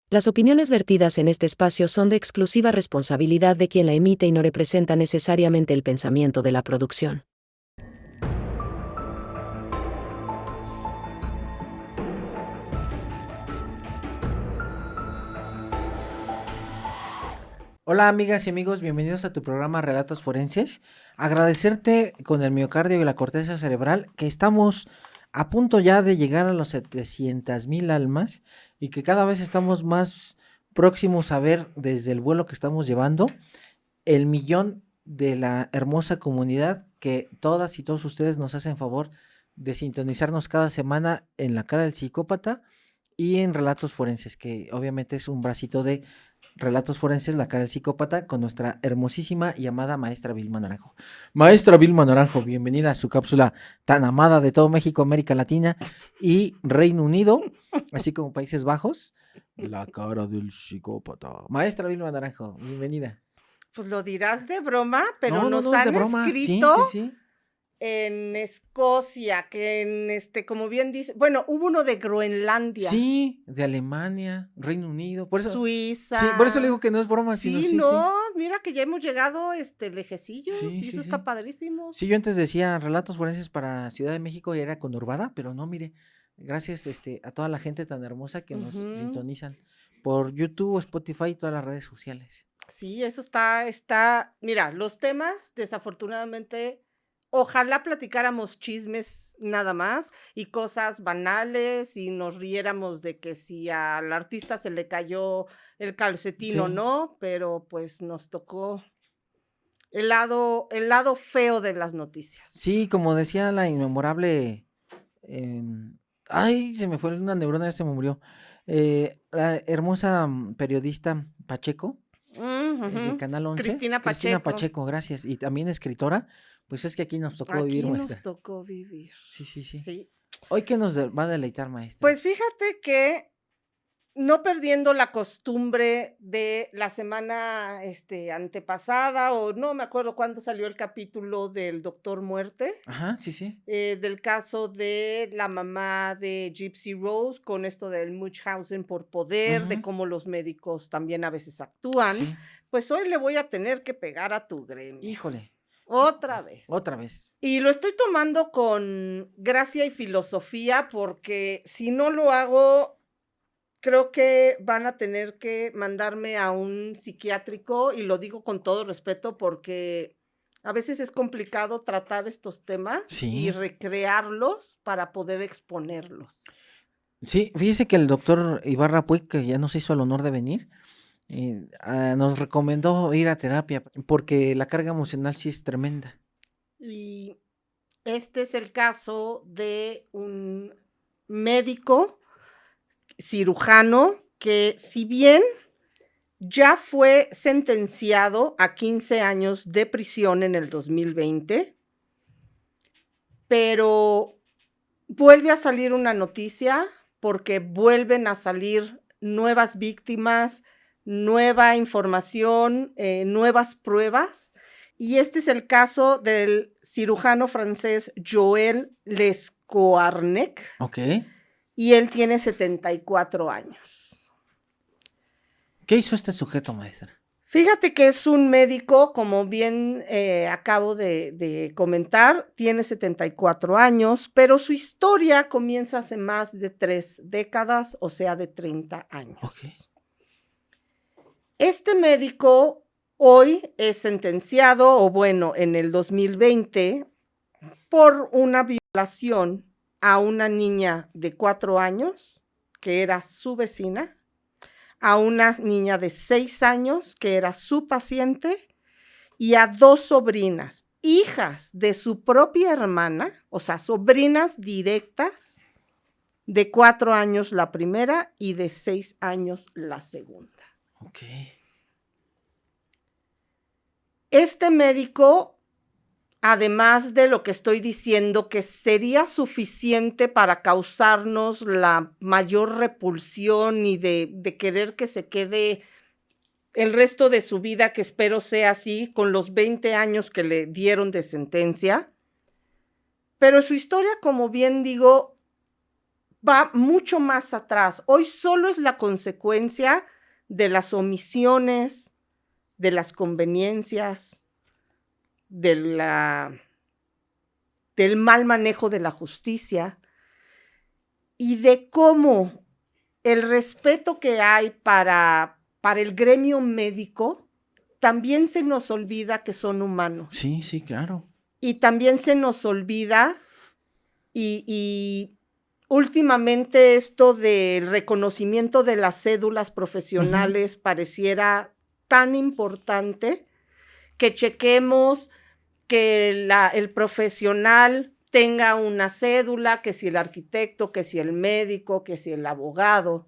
Las opiniones vertidas en este espacio son de exclusiva responsabilidad de quien la emite y no representa necesariamente el pensamiento de la producción. Hola amigas y amigos, bienvenidos a tu programa Relatos Forenses. Agradecerte con el miocardio y la corteza cerebral que estamos a punto ya de llegar a los 700,000 almas y que cada vez estamos más próximos a ver desde el vuelo que estamos llevando el millón de la hermosa comunidad que todas y todos ustedes nos hacen favor de sintonizarnos cada semana en La Cara del Psicópata y en Relatos Forenses, que obviamente es un bracito de Relatos Forenses, La Cara del Psicópata, con nuestra hermosísima y amada maestra Vilma Naranjo. Maestra Vilma Naranjo, bienvenida a su cápsula tan amada de todo México, América Latina y Reino Unido, así como Países Bajos. La Cara del Psicópata. Maestra Vilma Naranjo, bienvenida. Pues lo dirás de broma, pero No, nos es de han broma. Sí, escrito sí. en Escocia, que en como bien dice, bueno, hubo uno de Groenlandia, Sí, de Alemania, Reino Unido. Por eso, Suiza. sí, por eso le digo que no es broma, sino Sí, sí, no, mira que ya hemos llegado lejecillos, Sí, y sí, eso sí. está padrísimo. Sí, yo antes decía Relatos Forenses para Ciudad de México y era conurbada, pero no, mire, gracias a toda la gente tan hermosa que nos Ujú. sintonizan por YouTube, Spotify y todas las redes sociales. Sí, eso está, mira, los temas, desafortunadamente, ojalá platicáramos chismes nada más y cosas banales y nos riéramos de que si al artista se le cayó el calcetín o Sí. no, pero pues nos tocó el lado feo de las noticias. Sí, como decía la inmemorable, ay, se me fue una neurona, ya se me murió. La hermosa periodista Pacheco, de Ujú. Canal 11, Cristina Cristina Pacheco. Pacheco, gracias, y también escritora, pues es que aquí nos tocó vivir, Aquí nos maestra. tocó vivir. Sí, sí, sí. Sí. Hoy, ¿qué nos va a deleitar, maestra? Pues fíjate que no perdiendo la costumbre de la semana, antepasada, o no me acuerdo cuándo salió el capítulo del Doctor Muerte, Ajá, sí, sí. del caso de la mamá de Gypsy Rose, con esto del Munchausen por poder, de Ujú. cómo los médicos también a veces actúan, Sí. pues hoy le voy a tener que pegar a tu gremio. Híjole. Otra vez. Otra vez. Y lo estoy tomando con gracia y filosofía, porque si no lo hago, creo que van a tener que mandarme a un psiquiátrico, y lo digo con todo respeto, porque a veces es complicado tratar estos temas y Sí. recrearlos para poder exponerlos. Sí, fíjese que el doctor Ibarra Puig, que ya nos hizo el honor de venir, nos recomendó ir a terapia porque la carga emocional sí es tremenda. Y este es el caso de un médico cirujano que, si bien ya fue sentenciado a 15 años de prisión en el 2020, pero vuelve a salir una noticia porque vuelven a salir nuevas víctimas, nueva información, nuevas pruebas. Y este es el caso del cirujano francés Joël Lescoarnec, Ok. y él tiene 74 años. ¿Qué hizo este sujeto, maestra? Fíjate que es un médico, como bien acabo de comentar, tiene 74 años, pero su historia comienza hace más de 3 décadas, o sea, de 30 años. Ok. Este médico hoy es sentenciado, o bueno, en el 2020, por una violación a una niña de 4 años, que era su vecina, a una niña de 6 años, que era su paciente, y a 2 sobrinas, hijas de su propia hermana, o sea, sobrinas directas, de 4 años la primera y de 6 años la segunda. Ok. Este médico, además de lo que estoy diciendo, que sería suficiente para causarnos la mayor repulsión y de querer que se quede el resto de su vida, que espero sea así, con los 20 años que le dieron de sentencia. Pero su historia, como bien digo, va mucho más atrás. Hoy solo es la consecuencia de las omisiones, de las conveniencias, del mal manejo de la justicia y de cómo el respeto que hay para el gremio médico, también se nos olvida que son humanos. Sí, sí, claro. Y también se nos olvida y últimamente esto del reconocimiento de las cédulas profesionales pareciera tan importante que chequemos que el profesional tenga una cédula, que si el arquitecto, que si el médico, que si el abogado.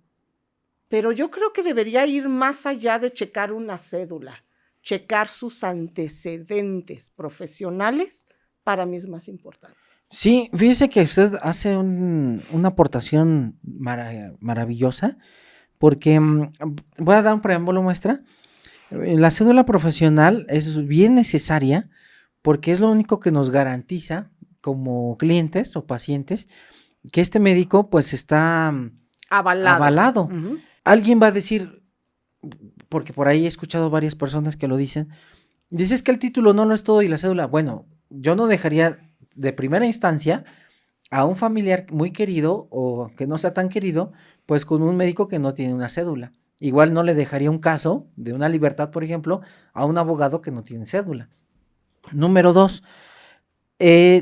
Pero yo creo que debería ir más allá de checar una cédula. Checar sus antecedentes profesionales, para mí es más importante. Sí, fíjese que usted hace una aportación maravillosa, porque voy a dar un preámbulo, maestra. La cédula profesional es bien necesaria porque es lo único que nos garantiza como clientes o pacientes que este médico pues está avalado. Uh-huh. Alguien va a decir, porque por ahí he escuchado varias personas que lo dicen, dices que el título no lo es todo y la cédula. Bueno, yo no dejaría de primera instancia a un familiar muy querido o que no sea tan querido, pues con un médico que no tiene una cédula. Igual no le dejaría un caso de una libertad, por ejemplo, a un abogado que no tiene cédula. Número 2,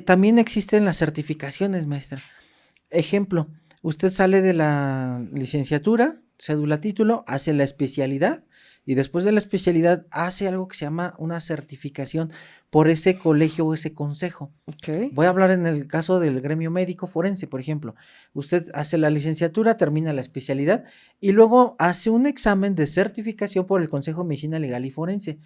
también existen las certificaciones, maestra. Ejemplo, usted sale de la licenciatura, cédula, título, hace la especialidad y después de la especialidad hace algo que se llama una certificación por ese colegio o ese consejo. Okay. Voy a hablar en el caso del gremio médico forense, por ejemplo. Usted hace la licenciatura, termina la especialidad y luego hace un examen de certificación por el Consejo de Medicina Legal y Forense.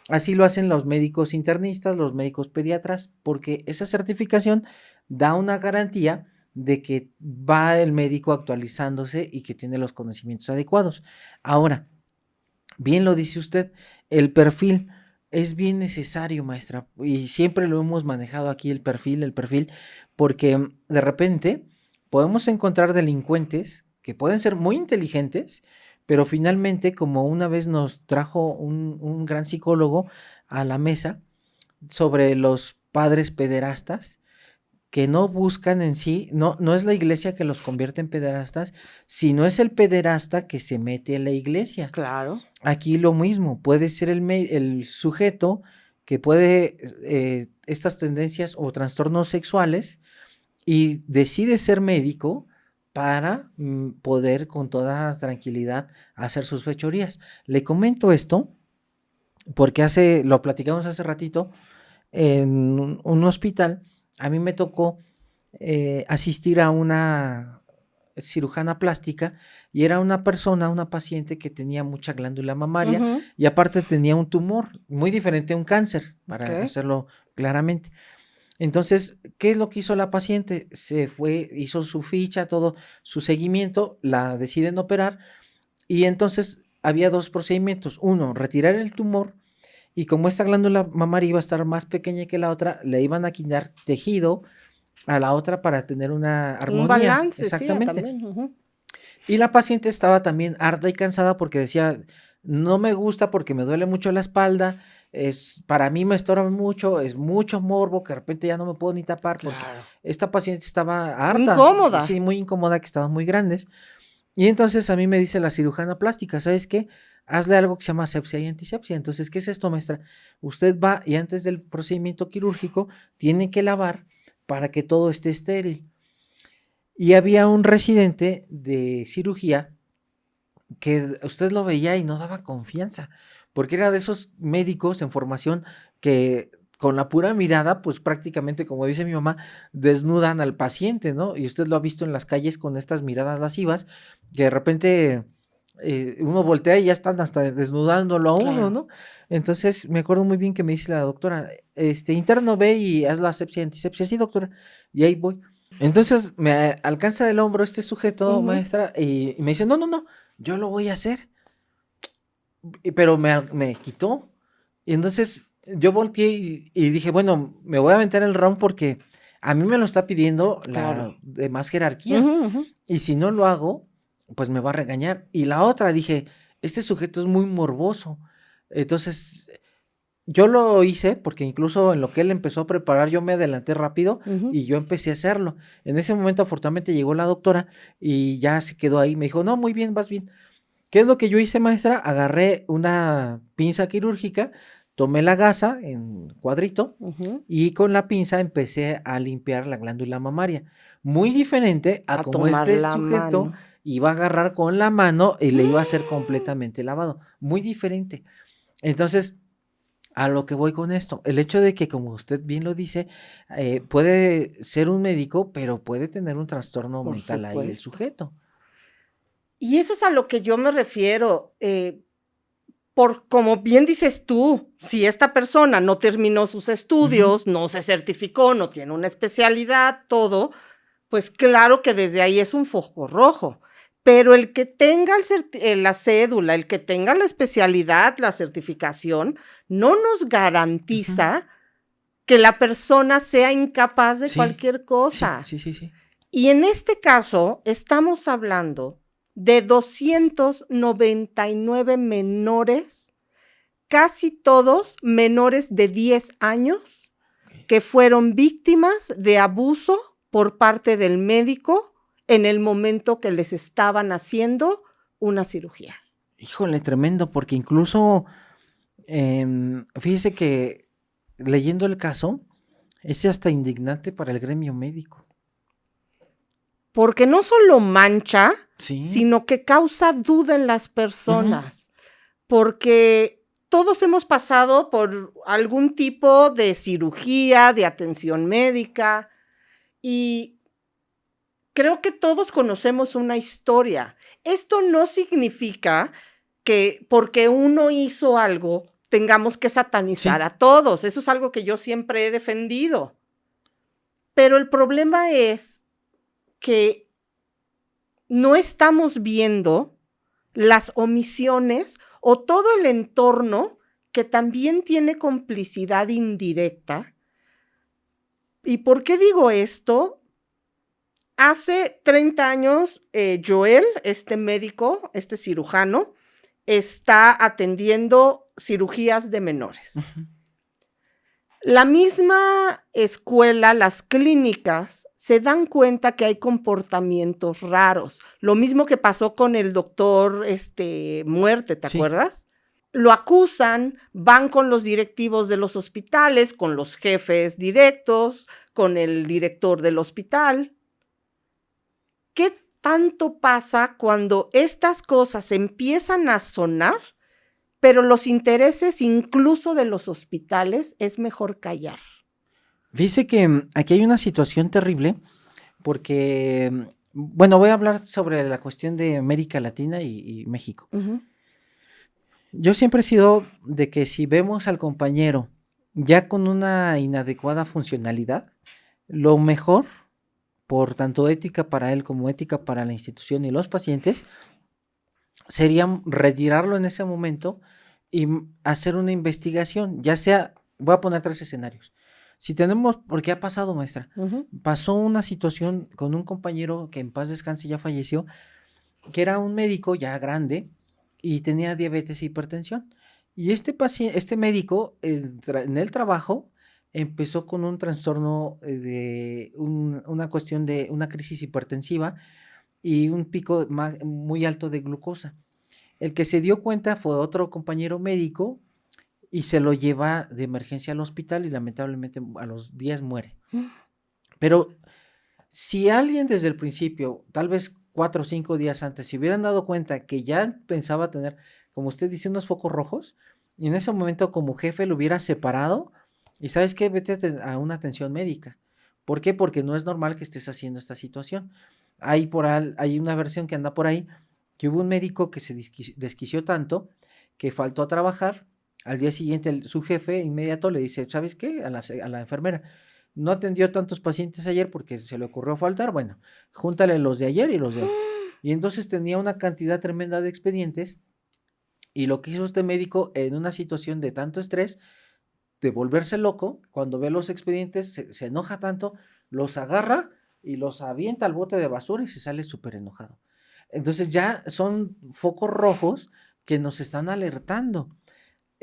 Así lo hacen los médicos internistas, los médicos pediatras, porque esa certificación da una garantía de que va el médico actualizándose y que tiene los conocimientos adecuados. Ahora, bien lo dice usted, el perfil es bien necesario, maestra, y siempre lo hemos manejado aquí el perfil, porque de repente podemos encontrar delincuentes que pueden ser muy inteligentes, pero finalmente, como una vez nos trajo un gran psicólogo a la mesa sobre los padres pederastas, que no buscan en sí, no es la iglesia que los convierte en pederastas, sino es el pederasta que se mete a la iglesia. Claro. Aquí lo mismo, puede ser el sujeto que puede estas tendencias o trastornos sexuales y decide ser médico para poder con toda tranquilidad hacer sus fechorías. Le comento esto porque lo platicamos hace ratito en un hospital. A mí me tocó asistir a una cirujana plástica y era una paciente que tenía mucha glándula mamaria Uh-huh. y aparte tenía un tumor muy diferente a un cáncer, para hacerlo claramente. Entonces, ¿qué es lo que hizo la paciente? Se fue, hizo su ficha, todo su seguimiento, la deciden operar y entonces había dos procedimientos. Uno, retirar el tumor y como esta glándula mamaria iba a estar más pequeña que la otra, le iban a quitar tejido a la otra para tener una armonía. Un balance, exactamente. Sí, también. Uh-huh. Y la paciente estaba también harta y cansada porque decía, no me gusta porque me duele mucho la espalda, para mí me estorba mucho, es mucho morbo que de repente ya no me puedo ni tapar porque esta paciente estaba harta. Incómoda. Sí, muy incómoda, que estaban muy grandes. Y entonces a mí me dice la cirujana plástica, ¿sabes qué? Hazle algo que se llama asepsia y antisepsia. Entonces, ¿qué es esto, maestra? Usted va y antes del procedimiento quirúrgico tiene que lavar para que todo esté estéril. Y había un residente de cirugía que usted lo veía y no daba confianza, porque era de esos médicos en formación que con la pura mirada, pues prácticamente, como dice mi mamá, desnudan al paciente, ¿no? Y usted lo ha visto en las calles con estas miradas lascivas, que de repente uno voltea y ya están hasta desnudándolo a uno, ¿no? Entonces me acuerdo muy bien que me dice la doctora, interno, ve y haz la asepsia y antisepsia. Sí, doctora, y ahí voy. Entonces me alcanza del hombro este sujeto, maestra, y me dice, no, yo lo voy a hacer. Pero me quitó. Y entonces yo volteé y dije, bueno, me voy a aventar el round porque a mí me lo está pidiendo la Claro. de más jerarquía. Ujú, ujú. Y si no lo hago, pues me va a regañar. Y la otra, dije, este sujeto es muy morboso. Entonces, yo lo hice porque incluso en lo que él empezó a preparar, yo me adelanté rápido Ujú. y yo empecé a hacerlo. En ese momento, afortunadamente, llegó la doctora y ya se quedó ahí. Me dijo, no, muy bien, vas bien. ¿Qué es lo que yo hice, maestra? Agarré una pinza quirúrgica, tomé la gasa en cuadrito Ujú. y con la pinza empecé a limpiar la glándula mamaria. Muy diferente a A como tomar este la sujeto mano. iba a agarrar con la mano y le iba a hacer completamente lavado. Muy diferente. Entonces, a lo que voy con esto, el hecho de que, como usted bien lo dice, puede ser un médico, pero puede tener un trastorno Por mental ahí el supuesto. sujeto. Y eso es a lo que yo me refiero. Por como bien dices tú, si esta persona no terminó sus Ujú. estudios, no se certificó, no tiene una especialidad, todo, pues claro que desde ahí es un foco rojo. Pero el que tenga la cédula, el que tenga la especialidad, la certificación, no nos Ujú. garantiza que la persona sea incapaz de Sí, cualquier sí, cosa. sí, sí, sí. Y en este caso, estamos hablando de 299 menores, casi todos menores de 10 años, Ok. que fueron víctimas de abuso por parte del médico en el momento que les estaban haciendo una cirugía. Híjole, tremendo, porque incluso, fíjese que leyendo el caso, es hasta indignante para el gremio médico. Porque no solo mancha, Sí. sino que causa duda en las Ujú. personas. Porque todos hemos pasado por algún tipo de cirugía, de atención médica, y creo que todos conocemos una historia. Esto no significa que porque uno hizo algo tengamos que satanizar Sí. a todos. Eso es algo que yo siempre he defendido. Pero el problema es que no estamos viendo las omisiones o todo el entorno que también tiene complicidad indirecta. ¿Y por qué digo esto? Hace 30 años, Joel, este médico, este cirujano, está atendiendo cirugías de menores. Ujú. La misma escuela, las clínicas, se dan cuenta que hay comportamientos raros. Lo mismo que pasó con el doctor Muerte, ¿te Sí. acuerdas? Lo acusan, van con los directivos de los hospitales, con los jefes directos, con el director del hospital. ¿Qué tanto pasa cuando estas cosas empiezan a sonar, pero los intereses incluso de los hospitales es mejor callar? Fíjese que aquí hay una situación terrible porque, bueno, voy a hablar sobre la cuestión de América Latina y México. Ujú. Yo siempre he sido de que si vemos al compañero ya con una inadecuada funcionalidad, lo mejor, por tanto ética para él como ética para la institución y los pacientes, sería retirarlo en ese momento y hacer una investigación, ya sea, voy a poner 3 escenarios. Si tenemos, porque ha pasado, maestra, Ujú. pasó una situación con un compañero que en paz descanse ya falleció, que era un médico ya grande y tenía diabetes e hipertensión. Y este paciente, este médico en el trabajo empezó con un trastorno una cuestión de una crisis hipertensiva y un pico muy alto de glucosa. El que se dio cuenta fue otro compañero médico y se lo lleva de emergencia al hospital y lamentablemente a los días muere. Pero si alguien desde el principio, tal vez 4 o 5 días antes, se hubieran dado cuenta que ya pensaba tener, como usted dice, unos focos rojos, y en ese momento como jefe lo hubiera separado, y sabes qué, vete a una atención médica. ¿Por qué? Porque no es normal que estés haciendo esta situación. Hay una versión que anda por ahí, que hubo un médico que se desquició tanto, que faltó a trabajar, al día siguiente su jefe inmediato le dice, ¿sabes qué? A la enfermera, no atendió tantos pacientes ayer porque se le ocurrió faltar, bueno, júntale los de ayer y los de hoy. Y entonces tenía una cantidad tremenda de expedientes y lo que hizo este médico en una situación de tanto estrés, de volverse loco, cuando ve los expedientes, se enoja tanto, los agarra y los avienta al bote de basura y se sale súper enojado. Entonces ya son focos rojos que nos están alertando.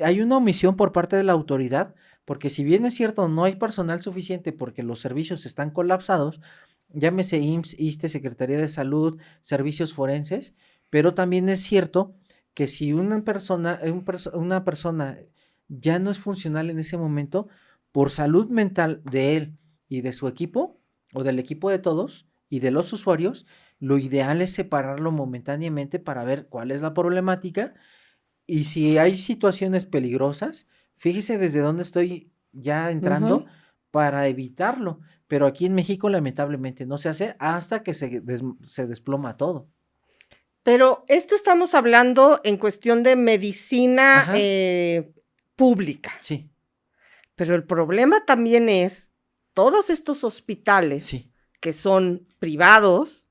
Hay una omisión por parte de la autoridad, porque si bien es cierto, no hay personal suficiente porque los servicios están colapsados, llámese IMSS, ISSSTE, Secretaría de Salud, servicios forenses, pero también es cierto que si una persona ya no es funcional en ese momento, por salud mental de él y de su equipo, o del equipo de todos y de los usuarios, lo ideal es separarlo momentáneamente para ver cuál es la problemática y si hay situaciones peligrosas, fíjese desde dónde estoy ya entrando Ujú. para evitarlo. Pero aquí en México lamentablemente no se hace hasta que se desploma todo. Pero esto estamos hablando en cuestión de medicina Ajá, pública. sí, Pero el problema también es todos estos hospitales sí, que son privados,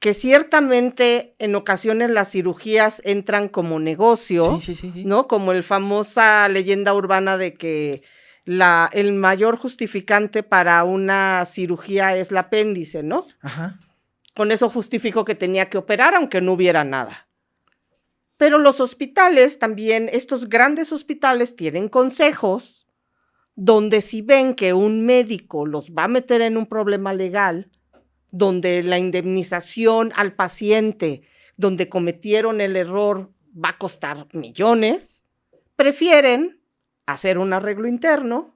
que ciertamente en ocasiones las cirugías entran como sí, negocio, sí, sí, sí. ¿no? Como el famosa leyenda urbana de que el mayor justificante para una cirugía es el apéndice, ¿no? Ajá, Con eso justificó que tenía que operar aunque no hubiera nada. Pero los hospitales también, estos grandes hospitales tienen consejos donde si ven que un médico los va a meter en un problema legal, donde la indemnización al paciente, donde cometieron el error, va a costar millones, prefieren hacer un arreglo interno,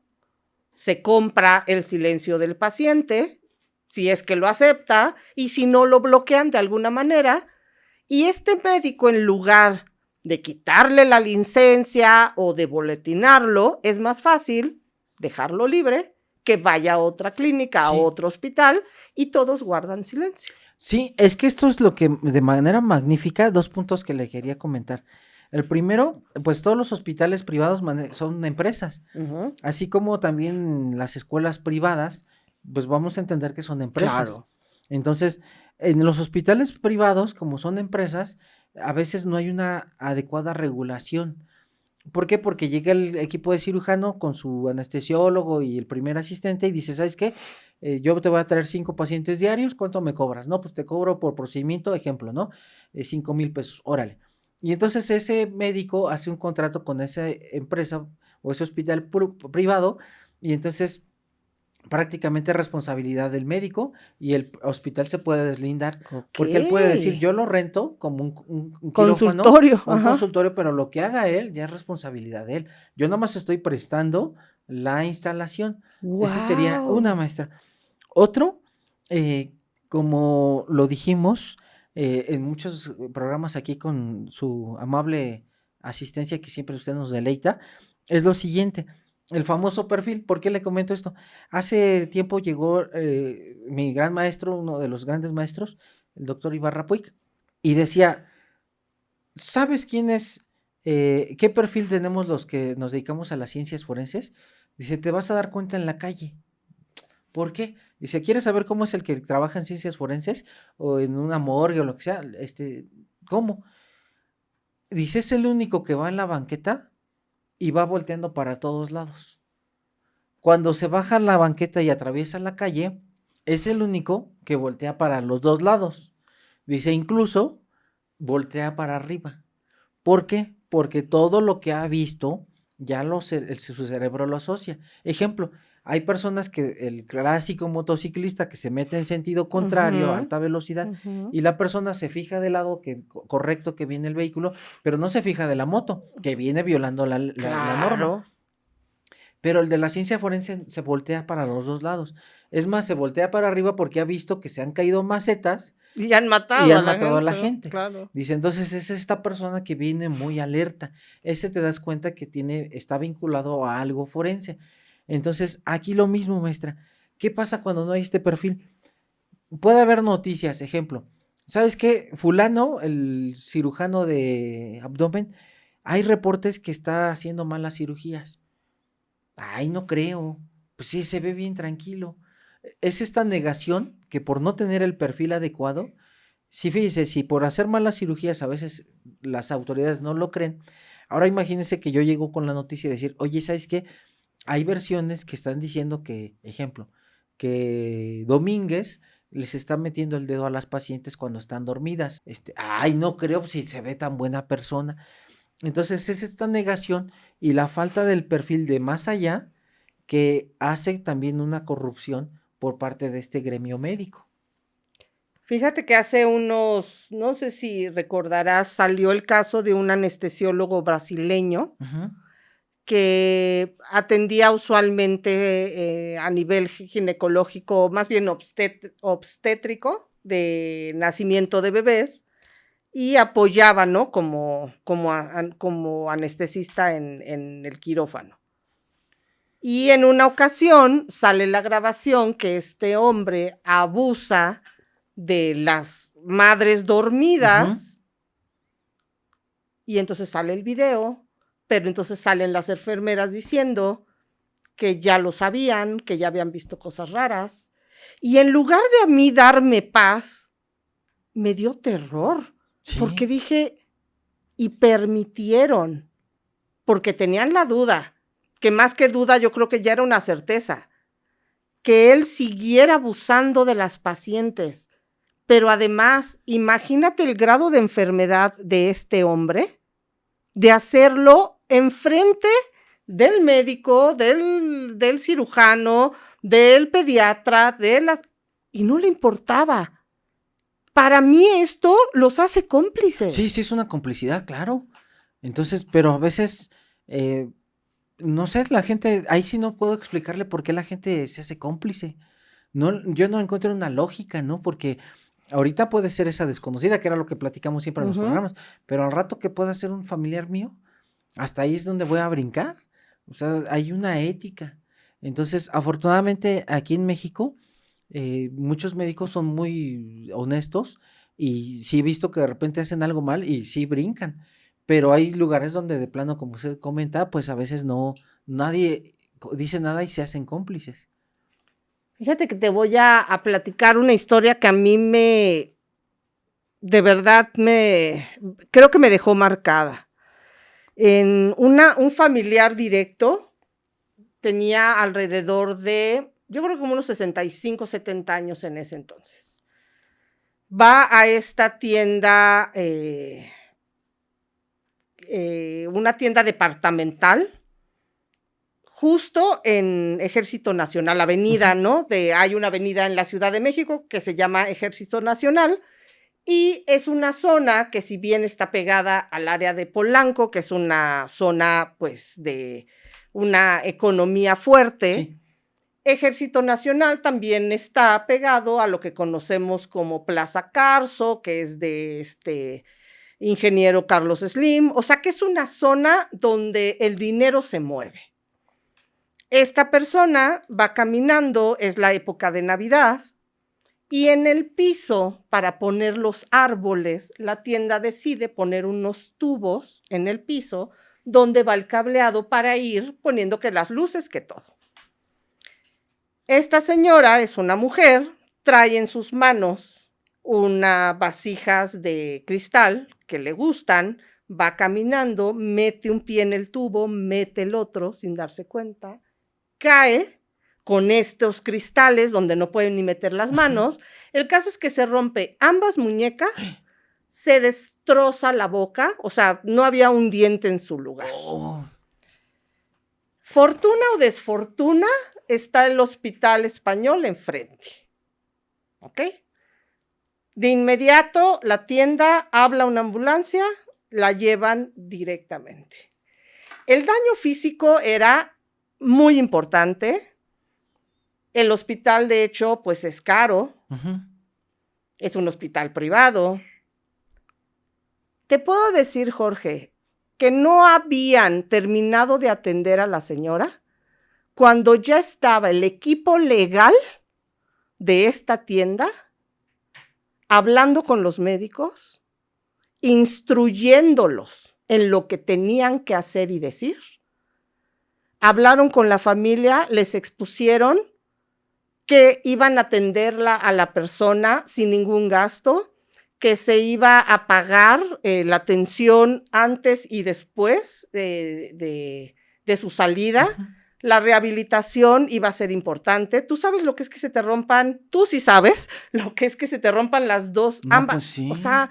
se compra el silencio del paciente, si es que lo acepta, y si no lo bloquean de alguna manera, y este médico, en lugar de quitarle la licencia o de boletinarlo, es más fácil dejarlo libre, que vaya a otra clínica, a sí. otro hospital, y todos guardan silencio. Sí, es que esto es lo que de manera magnífica, dos puntos que le quería comentar. El primero, pues todos los hospitales privados son empresas, Ujú. así como también las escuelas privadas, pues vamos a entender que son empresas. Claro. Entonces, en los hospitales privados, como son empresas, a veces no hay una adecuada regulación. ¿Por qué? Porque llega el equipo de cirujano con su anestesiólogo y el primer asistente y dice, ¿sabes qué? Yo te voy a traer 5 pacientes diarios, ¿cuánto me cobras? No, pues te cobro por procedimiento, ejemplo, ¿no? 5,000 pesos, órale. Y entonces ese médico hace un contrato con esa empresa o ese hospital privado y entonces prácticamente responsabilidad del médico y el hospital se puede deslindar Ok. porque él puede decir, yo lo rento como un quirófano Consultorio. o un Ajá. consultorio, pero lo que haga él ya es responsabilidad de él. Yo nomás estoy prestando la instalación. Esa sería una Wow. maestra. Otro, como lo dijimos en muchos programas aquí con su amable asistencia que siempre usted nos deleita, es lo siguiente. El famoso perfil, ¿por qué le comento esto? Hace tiempo llegó mi gran maestro, uno de los grandes maestros, el doctor Ibarra Puig, y decía, ¿sabes quién es, qué perfil tenemos los que nos dedicamos a las ciencias forenses? Dice, te vas a dar cuenta en la calle. ¿Por qué? Dice, ¿quieres saber cómo es el que trabaja en ciencias forenses o en una morgue o lo que sea? ¿Cómo? Dice, es el único que va en la banqueta y va volteando para todos lados. Cuando se baja la banqueta y atraviesa la calle, es el único que voltea para los dos lados. Dice, incluso voltea para arriba. ¿Por qué? Porque todo lo que ha visto ya su cerebro lo asocia. Ejemplo, hay personas que el clásico motociclista que se mete en sentido contrario a Ujú, alta velocidad ujú. y la persona se fija del lado correcto que viene el vehículo, pero no se fija de la moto que viene violando la norma. Claro. Pero el de la ciencia forense se voltea para los dos lados. Es más, se voltea para arriba porque ha visto que se han caído macetas Y han y matado a han la matado a la gente, ¿no? gente. Claro. Dice, entonces es esta persona que viene muy alerta. Ese te das cuenta que está vinculado a algo forense. Entonces, aquí lo mismo, maestra. ¿Qué pasa cuando no hay este perfil? Puede haber noticias, ejemplo. ¿Sabes qué? Fulano, el cirujano de abdomen, hay reportes que está haciendo malas cirugías. Ay, no creo. Pues sí, se ve bien tranquilo. Es esta negación que por no tener el perfil adecuado, sí, fíjese, si por hacer malas cirugías a veces las autoridades no lo creen, ahora imagínense que yo llego con la noticia y decir, oye, ¿sabes qué? Hay versiones que están diciendo que, ejemplo, que Domínguez les está metiendo el dedo a las pacientes cuando están dormidas. Ay, no creo si se ve tan buena persona. Entonces es esta negación y la falta del perfil de más allá que hace también una corrupción por parte de este gremio médico. Fíjate que hace unos, no sé si recordarás, salió el caso de un anestesiólogo brasileño Ujú. que atendía usualmente a nivel ginecológico, más bien obstétrico, de nacimiento de bebés, y apoyaba, ¿no? Como anestesista en el quirófano. Y en una ocasión sale la grabación que este hombre abusa de las madres dormidas, y entonces sale el video, pero entonces salen las enfermeras diciendo que ya lo sabían, que ya habían visto cosas raras, y en lugar de a mí darme paz, me dio terror, Sí. porque dije, y permitieron, porque tenían la duda, que más que duda yo creo que ya era una certeza, que él siguiera abusando de las pacientes. Pero además, imagínate el grado de enfermedad de este hombre, de hacerlo enfrente del médico, del cirujano, del pediatra, y no le importaba. Para mí esto los hace cómplices. Sí, es una complicidad, claro. Entonces, pero a veces, no sé, la gente, ahí sí no puedo explicarle por qué la gente se hace cómplice. No, yo no encuentro una lógica, ¿no? Porque ahorita puede ser esa desconocida, que era lo que platicamos siempre en los programas, pero al rato que pueda ser un familiar mío, hasta ahí es donde voy a brincar. O sea, hay una ética. Entonces, afortunadamente aquí en México, muchos médicos son muy honestos y sí he visto que de repente hacen algo mal y sí brincan. Pero hay lugares donde de plano, como usted comenta, pues a veces no, nadie dice nada y se hacen cómplices. Fíjate que te voy a platicar una historia que a mí de verdad creo que me dejó marcada. Un familiar directo tenía alrededor de, yo creo que como unos 65, 70 años en ese entonces. Va a esta tienda, una tienda departamental, justo en Ejército Nacional, avenida, ¿no? Hay una avenida en la Ciudad de México que se llama Ejército Nacional, y es una zona que, si bien está pegada al área de Polanco, que es una zona pues de una economía fuerte, Sí. Ejército Nacional también está pegado a lo que conocemos como Plaza Carso, que es de ingeniero Carlos Slim, o sea que es una zona donde el dinero se mueve. Esta persona va caminando, es la época de Navidad, y en el piso, para poner los árboles, la tienda decide poner unos tubos en el piso donde va el cableado para ir poniendo que las luces, que todo. Esta señora es una mujer, trae en sus manos unas vasijas de cristal que le gustan, va caminando, mete un pie en el tubo, mete el otro sin darse cuenta, cae con estos cristales donde no pueden ni meter las manos. El caso es que se rompe ambas muñecas, se destroza la boca, o sea, no había un diente en su lugar. Oh. Fortuna o desfortuna, está el Hospital Español enfrente. ¿Ok? De inmediato, la tienda habla a una ambulancia, la llevan directamente. El daño físico era muy importante. El hospital, de hecho, pues es caro. Es un hospital privado. Te puedo decir, Jorge, que no habían terminado de atender a la señora cuando ya estaba el equipo legal de esta tienda hablando con los médicos, instruyéndolos en lo que tenían que hacer y decir. Hablaron con la familia, les expusieron que iban a atenderla a la persona sin ningún gasto, que se iba a pagar la atención antes y después de su salida. la rehabilitación iba a ser importante. ¿Tú sabes lo que es que se te rompan? Tú sí sabes lo que es que se te rompan las dos, No, ambas. pues sí. O sea,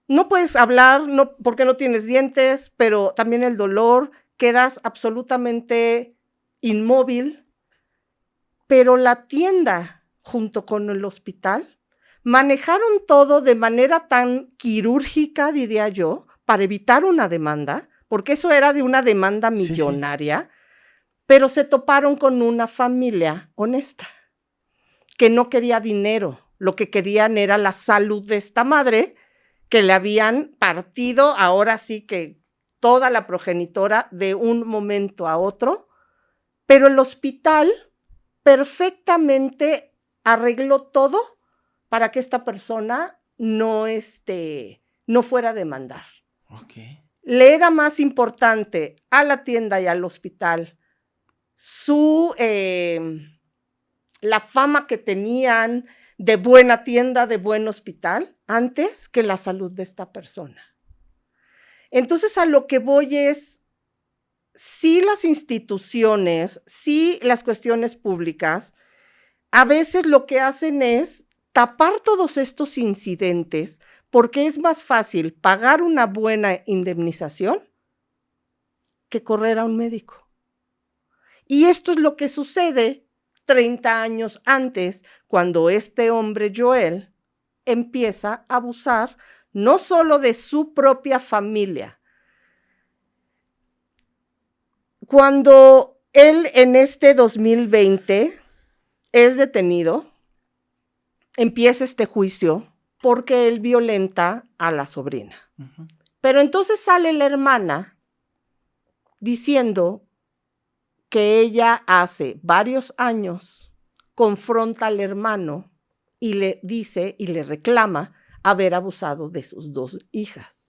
no puedes hablar no, porque no tienes dientes, pero también el dolor, quedas absolutamente inmóvil. Pero la tienda, junto con el hospital, manejaron todo de manera tan quirúrgica, diría yo, para evitar una demanda, porque eso era de una demanda Sí, sí. millonaria, pero se toparon con una familia honesta, que no quería dinero, lo que querían era la salud de esta madre, que le habían partido, ahora sí que toda la progenitora de un momento a otro, pero el hospital perfectamente arregló todo para que esta persona no fuera a demandar. Ok. Le era más importante a la tienda y al hospital la fama que tenían de buena tienda, de buen hospital, antes que la salud de esta persona. Entonces, a lo que voy es, sí las instituciones, sí las cuestiones públicas, a veces lo que hacen es tapar todos estos incidentes porque es más fácil pagar una buena indemnización que correr a un médico. Y esto es lo que sucede 30 años antes, cuando este hombre Joel empieza a abusar no solo de su propia familia. Cuando él en este 2020 es detenido, empieza este juicio porque él violenta a la sobrina. Ujú. Pero entonces sale la hermana diciendo que ella hace varios años confronta al hermano y le dice y le reclama haber abusado de sus dos hijas.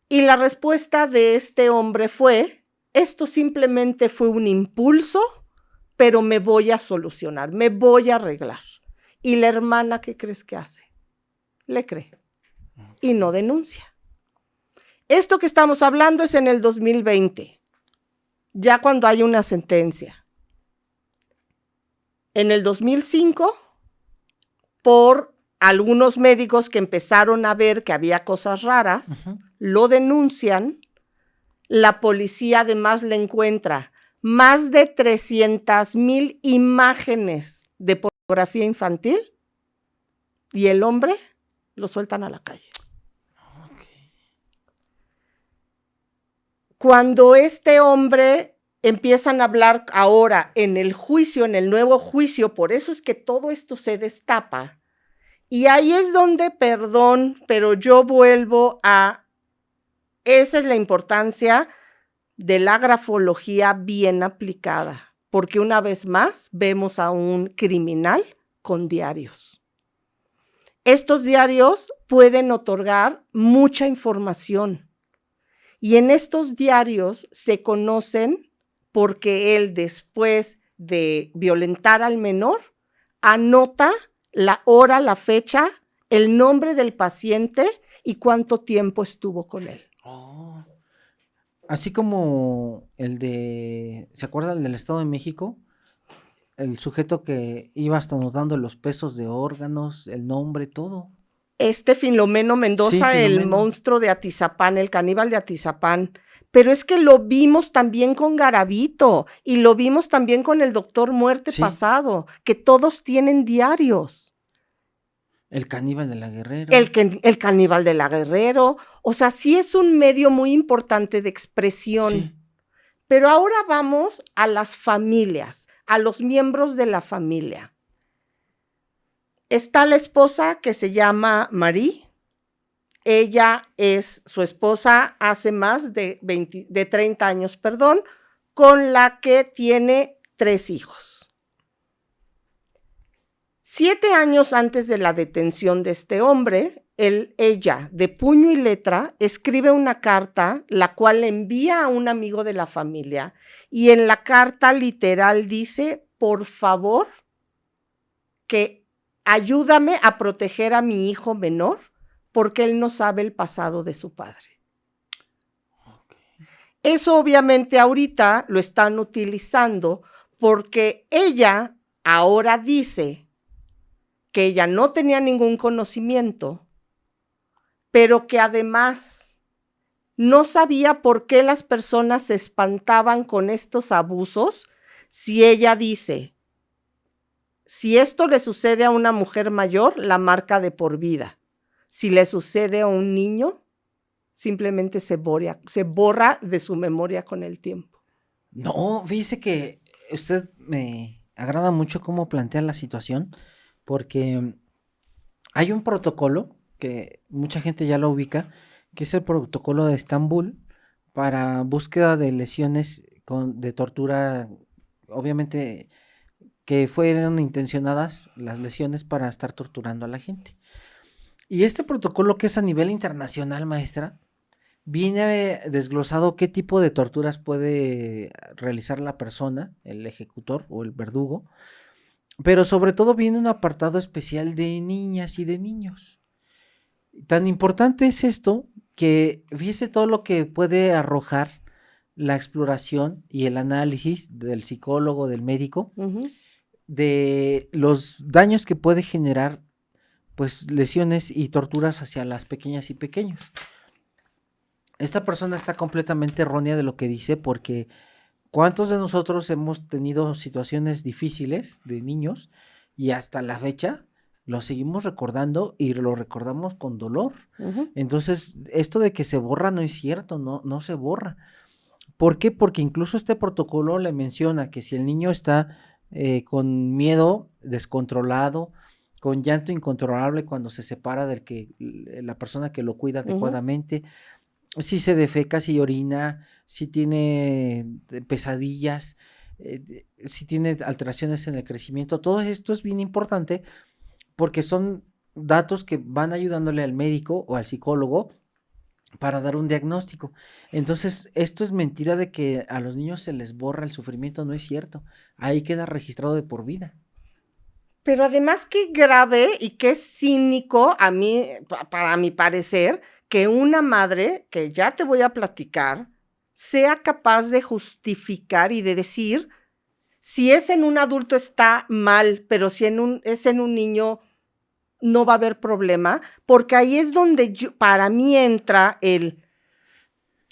Y la respuesta de este hombre fue, esto simplemente fue un impulso, pero me voy a solucionar, me voy a arreglar. Y la hermana, ¿qué crees que hace? Le cree y no denuncia. Esto que estamos hablando es en el 2020, ya cuando hay una sentencia. En el 2005, por algunos médicos que empezaron a ver que había cosas raras, lo denuncian. La policía además le encuentra más de 300,000 imágenes de pornografía infantil y el hombre lo sueltan a la calle. Okay. Cuando este hombre empiezan a hablar ahora en el juicio, en el nuevo juicio, por eso es que todo esto se destapa. Y ahí es donde, perdón, pero yo vuelvo a, esa es la importancia de la grafología bien aplicada, porque una vez más vemos a un criminal con diarios. Estos diarios pueden otorgar mucha información y en estos diarios se conocen porque él, después de violentar al menor, anota la hora, la fecha, el nombre del paciente y cuánto tiempo estuvo con él. Oh. Así como el de, ¿se acuerdan del Estado de México? El sujeto que iba hasta anotando los pesos de órganos, el nombre, todo. Filomeno Mendoza, Sí, el Filomeno. monstruo de Atizapán, el caníbal de Atizapán. Pero es que lo vimos también con Garavito y lo vimos también con el Doctor Muerte Sí. pasado, que todos tienen diarios. El caníbal de la Guerrero. El caníbal de la Guerrero. O sea, sí es un medio muy importante de expresión. Sí. Pero ahora vamos a las familias, a los miembros de la familia. Está la esposa que se llama Marie. Ella es su esposa hace más de 30 años, con la que tiene 3 hijos. 7 años antes de la detención de este hombre, ella, de puño y letra, escribe una carta, la cual le envía a un amigo de la familia, y en la carta literal dice, por favor, que ayúdame a proteger a mi hijo menor, porque él no sabe el pasado de su padre. Okay. Eso obviamente ahorita lo están utilizando porque ella ahora dice que ella no tenía ningún conocimiento, pero que además no sabía por qué las personas se espantaban con estos abusos si ella dice, si esto le sucede a una mujer mayor, la marca de por vida. Si le sucede a un niño, simplemente se borra de su memoria con el tiempo. No, fíjese que usted me agrada mucho cómo plantea la situación, porque hay un protocolo que mucha gente ya lo ubica, que es el protocolo de Estambul para búsqueda de lesiones de tortura, obviamente que fueron intencionadas las lesiones para estar torturando a la gente. Y este protocolo, que es a nivel internacional, maestra, viene desglosado qué tipo de torturas puede realizar la persona, el ejecutor o el verdugo, pero sobre todo viene un apartado especial de niñas y de niños. Tan importante es esto que fíjese todo lo que puede arrojar la exploración y el análisis del psicólogo, del médico, de los daños que puede generar pues lesiones y torturas hacia las pequeñas y pequeños. Esta persona está completamente errónea de lo que dice, porque ¿cuántos de nosotros hemos tenido situaciones difíciles de niños y hasta la fecha lo seguimos recordando y lo recordamos con dolor? Entonces, esto de que se borra no es cierto, no se borra. ¿Por qué? Porque incluso este protocolo le menciona que si el niño está con miedo descontrolado, con llanto incontrolable cuando se separa del que la persona que lo cuida adecuadamente, si se defeca, si orina, si tiene pesadillas, si tiene alteraciones en el crecimiento, todo esto es bien importante porque son datos que van ayudándole al médico o al psicólogo para dar un diagnóstico. Entonces, esto es mentira de que a los niños se les borra el sufrimiento, no es cierto. Ahí queda registrado de por vida. Pero además qué grave y qué cínico a mí, para mi parecer, que una madre, que ya te voy a platicar, sea capaz de justificar y de decir, si es en un adulto está mal, pero si es en un niño no va a haber problema, porque ahí es donde para mí entra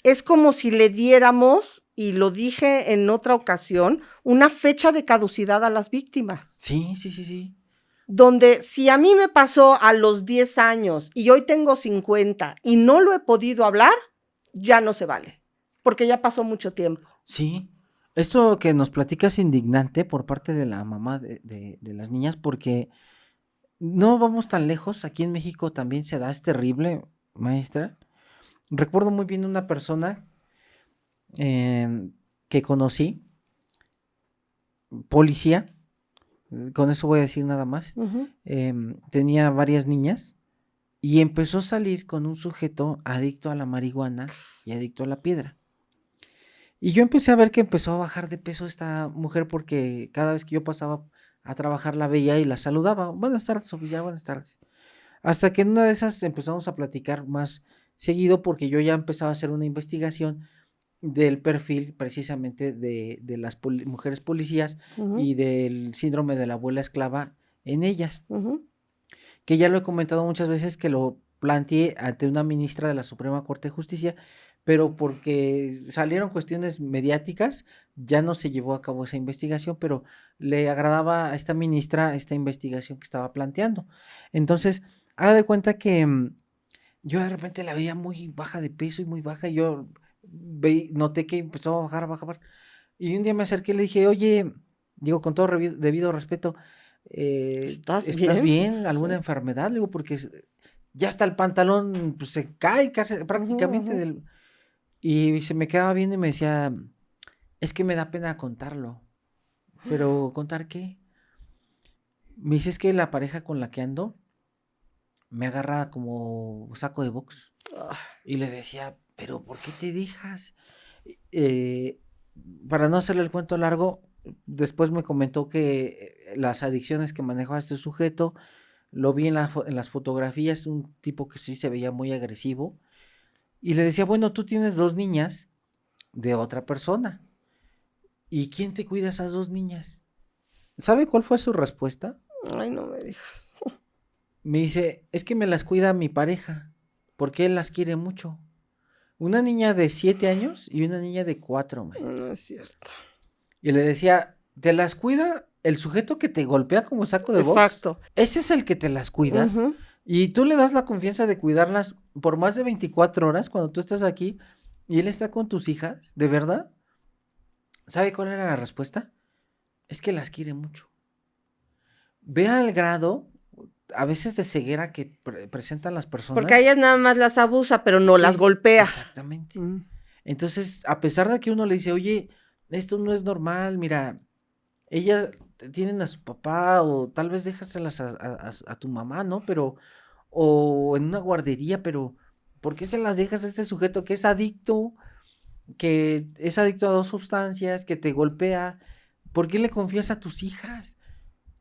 es como si le diéramos, y lo dije en otra ocasión, una fecha de caducidad a las víctimas. Sí. Donde si a mí me pasó a los 10 años y hoy tengo 50 y no lo he podido hablar, ya no se vale, porque ya pasó mucho tiempo. Sí, esto que nos platica es indignante por parte de la mamá de las niñas, porque no vamos tan lejos, aquí en México también se da, es terrible, maestra. Recuerdo muy bien una persona que conocí, policía, con eso voy a decir nada más, tenía varias niñas y empezó a salir con un sujeto adicto a la marihuana y adicto a la piedra. Y yo empecé a ver que empezó a bajar de peso esta mujer porque cada vez que yo pasaba a trabajar la veía y la saludaba. Buenas tardes, oficial, buenas tardes. Hasta que en una de esas empezamos a platicar más seguido porque yo ya empezaba a hacer una investigación del perfil precisamente de las mujeres policías y del síndrome de la abuela esclava en ellas. Que ya lo he comentado muchas veces, que lo planteé ante una ministra de la Suprema Corte de Justicia, pero porque salieron cuestiones mediáticas, ya no se llevó a cabo esa investigación, pero le agradaba a esta ministra esta investigación que estaba planteando. Entonces, haga de cuenta que yo de repente la veía muy baja de peso y muy baja, y yo noté que empezó a bajar, y un día me acerqué y le dije, oye, digo, con todo debido respeto, ¿estás bien? ¿Alguna enfermedad? Le digo, porque ya hasta el pantalón pues, se cae prácticamente y se me quedaba viendo y me decía, es que me da pena contarlo. ¿Pero contar qué? Me dice, es que la pareja con la que ando me agarra como saco de box. Y le decía, ¿pero por qué te dejas? Para no hacerle el cuento largo, después me comentó que las adicciones que manejaba este sujeto, lo vi en las fotografías, un tipo que sí se veía muy agresivo. Y le decía, bueno, tú tienes 2 niñas, de otra persona. ¿Y quién te cuida a esas 2 niñas? ¿Sabe cuál fue su respuesta? Ay, no me digas. Me dice, es que me las cuida mi pareja, porque él las quiere mucho. Una niña de 7 años y una niña de 4, maestra. No es cierto. Y le decía, ¿te las cuida el sujeto que te golpea como saco de box? Exacto. Ese es el que te las cuida. Ujú. Y tú le das la confianza de cuidarlas por más de 24 horas cuando tú estás aquí y él está con tus hijas, ¿de verdad? ¿Sabe cuál era la respuesta? Es que las quiere mucho. Vea el grado, a veces de ceguera que presentan las personas. Porque a ellas nada más las abusa, pero no Sí, las golpea. Exactamente. Mm. Entonces, a pesar de que uno le dice, oye, esto no es normal, mira, ella tienen a su papá o tal vez déjaselas a tu mamá, ¿no? Pero, o en una guardería, pero ¿por qué se las dejas a este sujeto que es adicto a 2 sustancias, que te golpea? ¿Por qué le confías a tus hijas?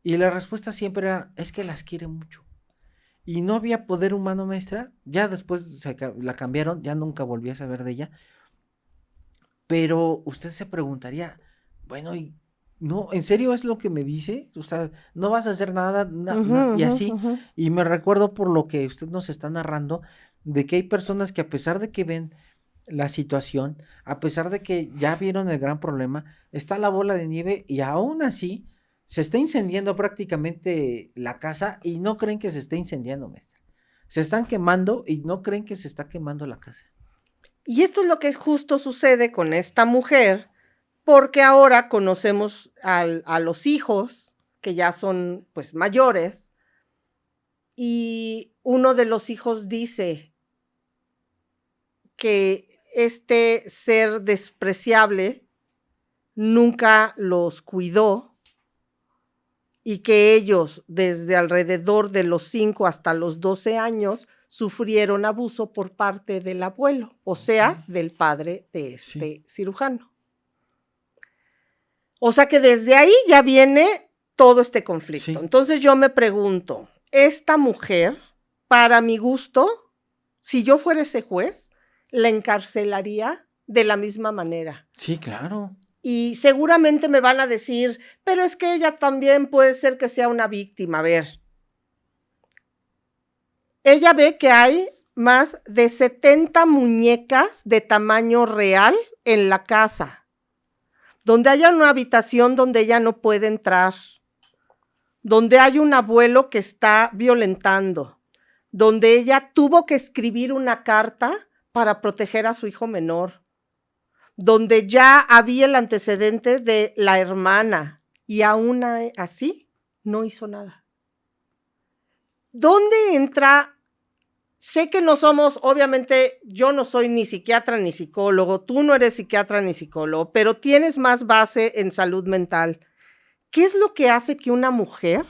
Y la respuesta siempre era, es que las quiere mucho. Y no había poder humano, maestra. Ya después la cambiaron, ya nunca volví a saber de ella. Pero usted se preguntaría, bueno, y no, ¿en serio es lo que me dice? O sea, no vas a hacer nada, y así. Ujú. Y me recuerdo por lo que usted nos está narrando, de que hay personas que a pesar de que ven la situación, a pesar de que ya vieron el gran problema, está la bola de nieve y aún así se está incendiando prácticamente la casa y no creen que se esté incendiando, maestra. Se están quemando y no creen que se está quemando la casa. Y esto es lo que justo sucede con esta mujer, porque ahora conocemos a los hijos, que ya son pues mayores, y uno de los hijos dice que este ser despreciable nunca los cuidó y que ellos desde alrededor de los 5 hasta los 12 años sufrieron abuso por parte del abuelo, o sea, del padre de este cirujano. O sea que desde ahí ya viene todo este conflicto. Sí. Entonces yo me pregunto, esta mujer, para mi gusto, si yo fuera ese juez, la encarcelaría de la misma manera. Sí, claro. Y seguramente me van a decir, pero es que ella también puede ser que sea una víctima. A ver, ella ve que hay más de 70 muñecas de tamaño real en la casa, donde haya una habitación donde ella no puede entrar, donde hay un abuelo que está violentando, donde ella tuvo que escribir una carta para proteger a su hijo menor, donde ya había el antecedente de la hermana y aún así no hizo nada. ¿Dónde entra? Sé que no somos, obviamente yo no soy ni psiquiatra ni psicólogo, tú no eres psiquiatra ni psicólogo, pero tienes más base en salud mental. ¿Qué es lo que hace que una mujer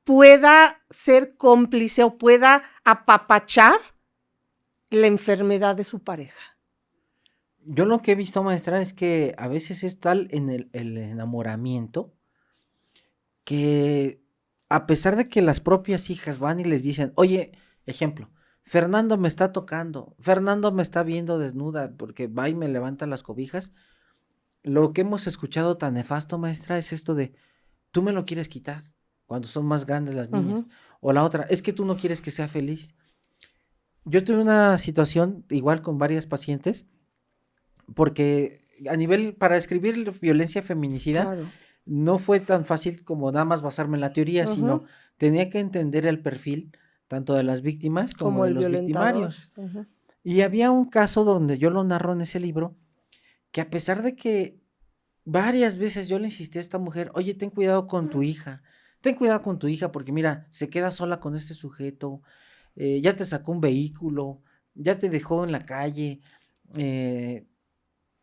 pueda ser cómplice o pueda apapachar la enfermedad de su pareja? Yo lo que he visto, maestra, es que a veces es tal en el enamoramiento que a pesar de que las propias hijas van y les dicen, oye, ejemplo, Fernando me está tocando, Fernando me está viendo desnuda porque va y me levanta las cobijas, lo que hemos escuchado tan nefasto, maestra, es esto de, tú me lo quieres quitar cuando son más grandes las niñas. Ujú. O la otra, es que tú no quieres que sea feliz. Yo tuve una situación igual con varias pacientes porque a nivel, para escribir violencia feminicida, Claro. no fue tan fácil como nada más basarme en la teoría, sino Ujú. tenía que entender el perfil tanto de las víctimas como de el los violentador. victimarios. Ujú. Y había un caso donde yo lo narro en ese libro, que a pesar de que varias veces yo le insistí a esta mujer, oye, ten cuidado con tu hija porque mira, se queda sola con este sujeto, ya te sacó un vehículo, ya te dejó en la calle,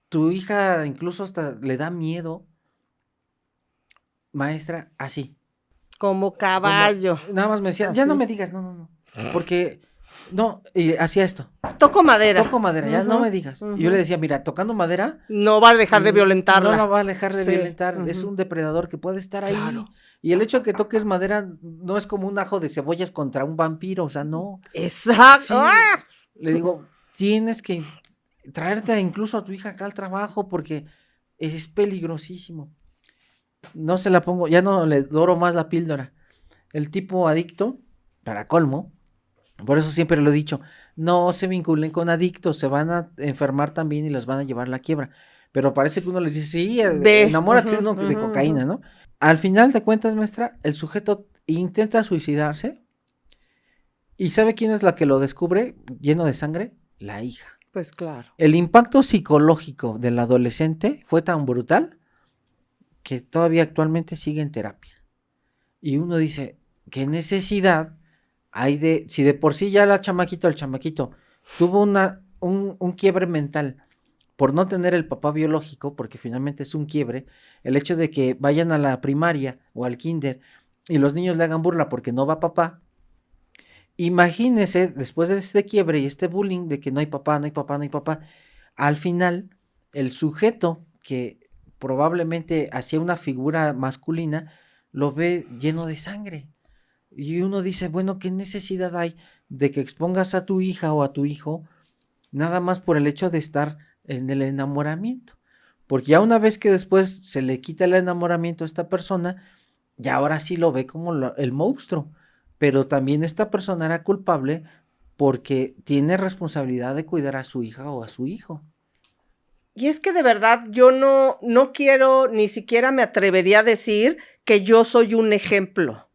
tu hija incluso hasta le da miedo. Maestra, así. Como caballo. Nada más me decía, ya no Así. me digas, no. Porque, no, y hacía esto. Toco madera. Toco madera, ya no Ujú, me digas. ujú. Y yo le decía, mira, tocando madera. No va a dejar de mm, violentarla. No la va a dejar de Sí, violentar. Es ujú. un depredador que puede estar Claro. ahí. Y el hecho de que toques madera no es como un ajo de cebollas contra un vampiro, o sea, no. Exacto. Sí, ¡Ah! le digo, tienes que traerte incluso a tu hija acá al trabajo porque es peligrosísimo. No se la pongo, ya no le doro más la píldora. El tipo adicto, para colmo, por eso siempre lo he dicho, no se vinculen con adictos, se van a enfermar también y los van a llevar a la quiebra. Pero parece que uno les dice, sí, enamórate uno de cocaína, ¿no? Al final de cuentas, maestra, el sujeto intenta suicidarse y ¿sabe quién es la que lo descubre lleno de sangre? La hija. Pues claro. El impacto psicológico del adolescente fue tan brutal que todavía actualmente sigue en terapia. Y uno dice, ¿qué necesidad hay de, si de por sí ya el chamaquito tuvo un quiebre mental por no tener el papá biológico, porque finalmente es un quiebre, el hecho de que vayan a la primaria o al kinder y los niños le hagan burla porque no va papá, imagínese después de este quiebre y este bullying de que no hay papá, al final el sujeto que probablemente hacía una figura masculina lo ve lleno de sangre. Y uno dice, bueno, ¿qué necesidad hay de que expongas a tu hija o a tu hijo nada más por el hecho de estar en el enamoramiento? Porque ya una vez que después se le quita el enamoramiento a esta persona, ya ahora sí lo ve como el monstruo. Pero también esta persona era culpable porque tiene responsabilidad de cuidar a su hija o a su hijo. Y es que de verdad yo no quiero, ni siquiera me atrevería a decir que yo soy un ejemplo.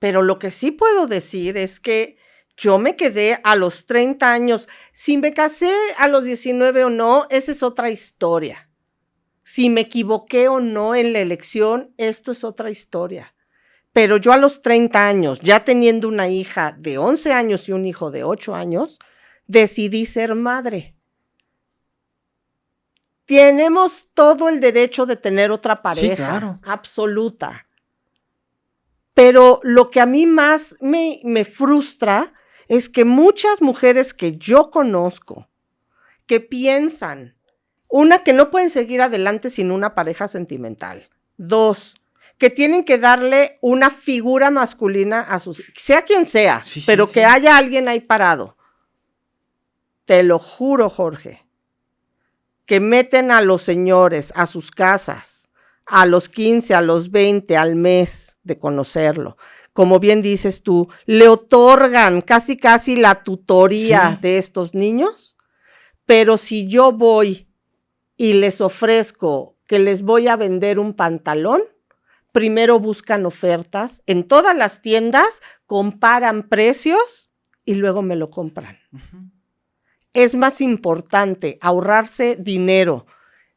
Pero lo que sí puedo decir es que yo me quedé a los 30 años. Si me casé a los 19 o no, esa es otra historia. Si me equivoqué o no en la elección, esto es otra historia. Pero yo a los 30 años, ya teniendo una hija de 11 años y un hijo de 8 años, decidí ser madre. Tenemos todo el derecho de tener otra pareja, sí, claro, absoluta. Pero lo que a mí más me frustra es que muchas mujeres que yo conozco, que piensan, una, que no pueden seguir adelante sin una pareja sentimental. 2, que tienen que darle una figura masculina a sus, sea quien sea, sí, pero sí, que haya alguien ahí parado. Te lo juro, Jorge, que meten a los señores a sus casas a los 15, a los 20, al mes de conocerlo. Como bien dices tú, le otorgan casi la tutoría de estos niños, pero si yo voy y les ofrezco que les voy a vender un pantalón, primero buscan ofertas en todas las tiendas, comparan precios y luego me lo compran. Es más importante ahorrarse dinero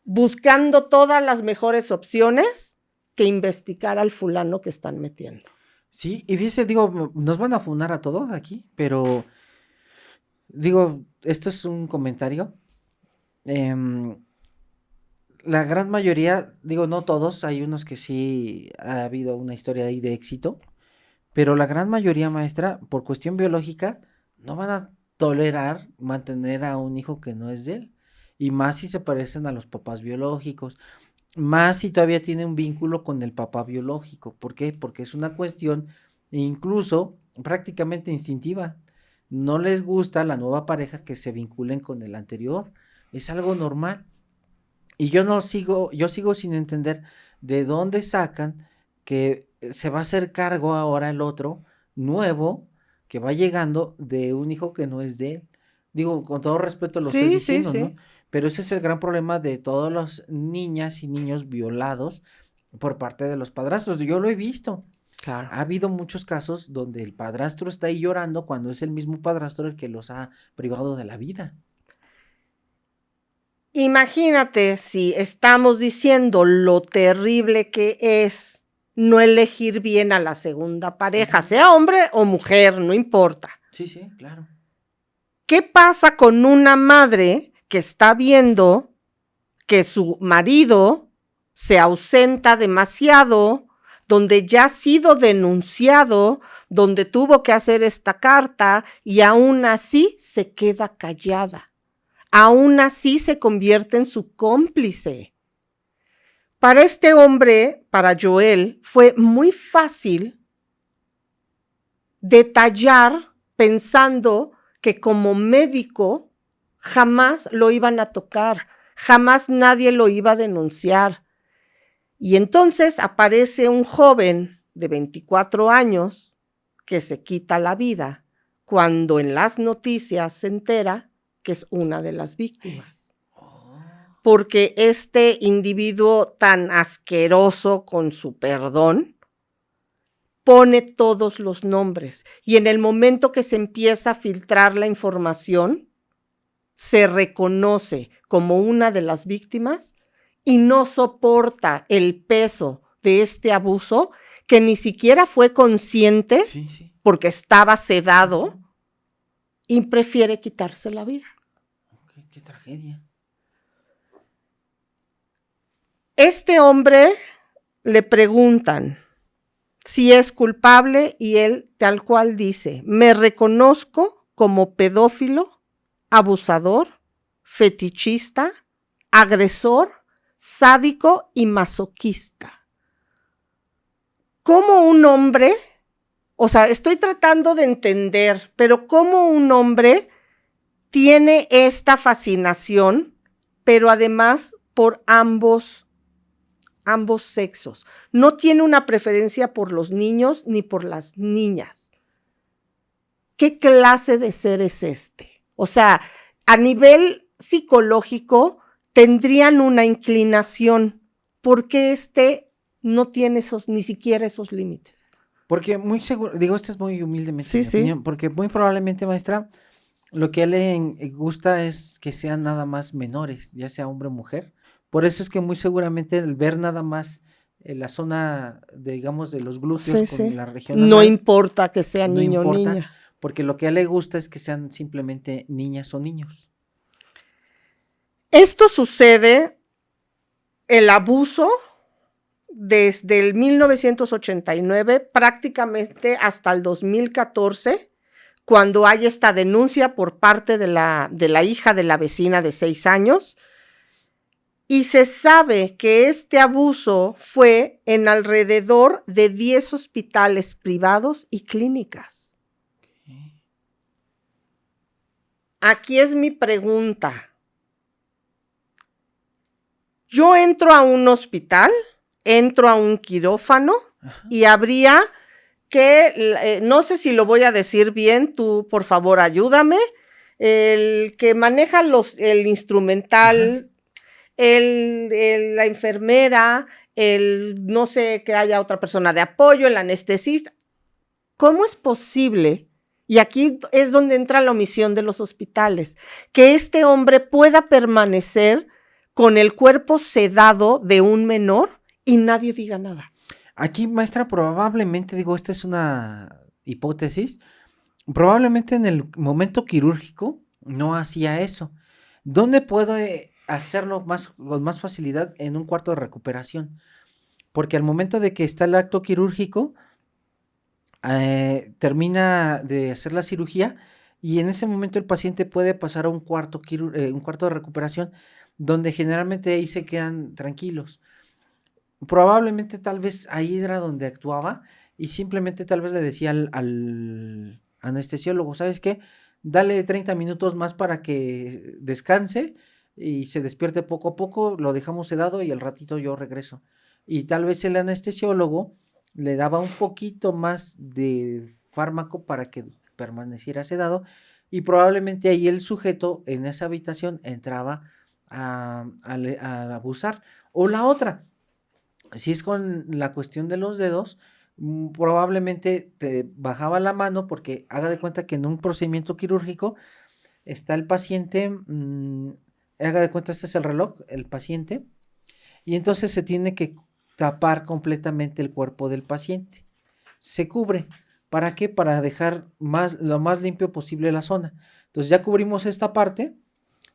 buscando todas las mejores opciones que investigar al fulano que están metiendo. Sí, y fíjese, digo, nos van a funar a todos aquí, pero digo, esto es un comentario. La gran mayoría, digo, no todos, hay unos que sí ha habido una historia ahí de éxito, pero la gran mayoría, maestra, por cuestión biológica, no van a tolerar mantener a un hijo que no es de él. Y más si se parecen a los papás biológicos, más si todavía tiene un vínculo con el papá biológico. ¿Por qué? Porque es una cuestión incluso prácticamente instintiva. No les gusta la nueva pareja que se vinculen con el anterior. Es algo normal. Y yo sigo sin entender de dónde sacan que se va a hacer cargo ahora el otro nuevo que va llegando de un hijo que no es de él. Digo, con todo respeto lo estoy diciendo, ¿no? Pero ese es el gran problema de todas las niñas y niños violados por parte de los padrastros. Yo lo he visto. Claro. Ha habido muchos casos donde el padrastro está ahí llorando cuando es el mismo padrastro el que los ha privado de la vida. Imagínate si estamos diciendo lo terrible que es no elegir bien a la segunda pareja, sea hombre o mujer, no importa. Sí, claro. ¿Qué pasa con una madre que está viendo que su marido se ausenta demasiado, donde ya ha sido denunciado, donde tuvo que hacer esta carta y aún así se queda callada? Aún así se convierte en su cómplice. Para este hombre, para Joel, fue muy fácil detallar pensando que como médico jamás lo iban a tocar, jamás nadie lo iba a denunciar. Y entonces aparece un joven de 24 años que se quita la vida cuando en las noticias se entera que es una de las víctimas. Porque este individuo tan asqueroso, con su perdón, pone todos los nombres. Y en el momento que se empieza a filtrar la información, se reconoce como una de las víctimas y no soporta el peso de este abuso, que ni siquiera fue consciente, porque estaba sedado, y prefiere quitarse la vida. Qué tragedia. Este hombre le preguntan si es culpable y él tal cual dice: me reconozco como pedófilo, abusador, fetichista, agresor, sádico y masoquista. ¿Cómo un hombre, o sea, estoy tratando de entender, pero cómo un hombre tiene esta fascinación, pero además por ambos sexos? No tiene una preferencia por los niños ni por las niñas. ¿Qué clase de ser es este? O sea, a nivel psicológico tendrían una inclinación. ¿Por qué este no tiene ni siquiera esos límites? Porque muy seguro, digo, esto es muy humildemente Sí, mi sí. opinión, porque muy probablemente, maestra, lo que a él le gusta es que sean nada más menores, ya sea hombre o mujer. Por eso es que muy seguramente el ver nada más la zona, digamos, de los glúteos Sí, con sí. la región No anal, importa que sea no niño o importa, niña. porque lo que a él le gusta es que sean simplemente niñas o niños. Esto sucede, el abuso, desde el 1989 prácticamente hasta el 2014, cuando hay esta denuncia por parte de la hija de la vecina de 6 años, y se sabe que este abuso fue en alrededor de 10 hospitales privados y clínicas. Aquí es mi pregunta. Yo entro a un hospital, entro a un quirófano, ajá, y habría que, no sé si lo voy a decir bien, tú por favor ayúdame, el que maneja el instrumental, la enfermera, no sé, que haya otra persona de apoyo, el anestesista. ¿Cómo es posible? Y aquí es donde entra la omisión de los hospitales, que este hombre pueda permanecer con el cuerpo sedado de un menor y nadie diga nada. Aquí, maestra, probablemente, digo, esta es una hipótesis, probablemente en el momento quirúrgico no hacía eso. ¿Dónde puede hacerlo con más facilidad? En un cuarto de recuperación. Porque al momento de que está el acto quirúrgico, termina de hacer la cirugía y en ese momento el paciente puede pasar a un cuarto de recuperación, donde generalmente ahí se quedan tranquilos. Probablemente tal vez ahí era donde actuaba y simplemente tal vez le decía al anestesiólogo: ¿sabes qué? Dale 30 minutos más para que descanse y se despierte poco a poco, lo dejamos sedado y al ratito yo regreso. Y tal vez el anestesiólogo le daba un poquito más de fármaco para que permaneciera sedado y probablemente ahí el sujeto en esa habitación entraba a abusar. O la otra, si es con la cuestión de los dedos, probablemente te bajaba la mano porque haga de cuenta que en un procedimiento quirúrgico está el paciente, haga de cuenta, este es el reloj, el paciente, y entonces se tiene que tapar completamente el cuerpo del paciente. Se cubre. ¿Para qué? Para dejar lo más limpio posible la zona. Entonces ya cubrimos esta parte,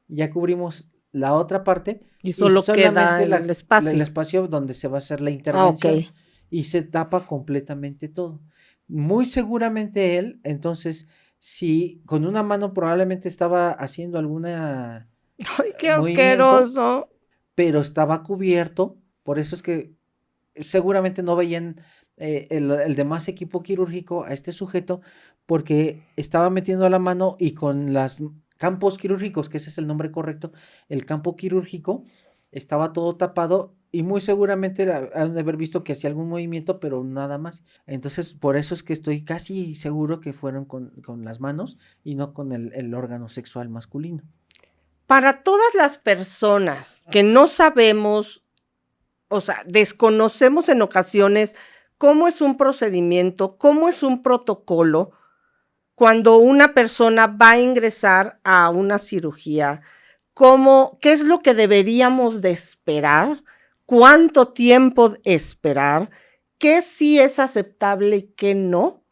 ya cubrimos la otra parte y solo queda el espacio donde se va a hacer la intervención. Okay. Y se tapa completamente todo. Muy seguramente él, entonces, si con una mano probablemente estaba haciendo alguna ¡ay, qué asqueroso! Pero estaba cubierto, por eso es que seguramente no veían el demás equipo quirúrgico a este sujeto, porque estaba metiendo la mano y con campos quirúrgicos, que ese es el nombre correcto, el campo quirúrgico estaba todo tapado y muy seguramente han de haber visto que hacía algún movimiento, pero nada más. Entonces, por eso es que estoy casi seguro que fueron con las manos y no con el órgano sexual masculino. Para todas las personas que no sabemos, o sea, desconocemos en ocasiones cómo es un procedimiento, cómo es un protocolo, cuando una persona va a ingresar a una cirugía, qué es lo que deberíamos de esperar, cuánto tiempo esperar, qué sí es aceptable y qué no,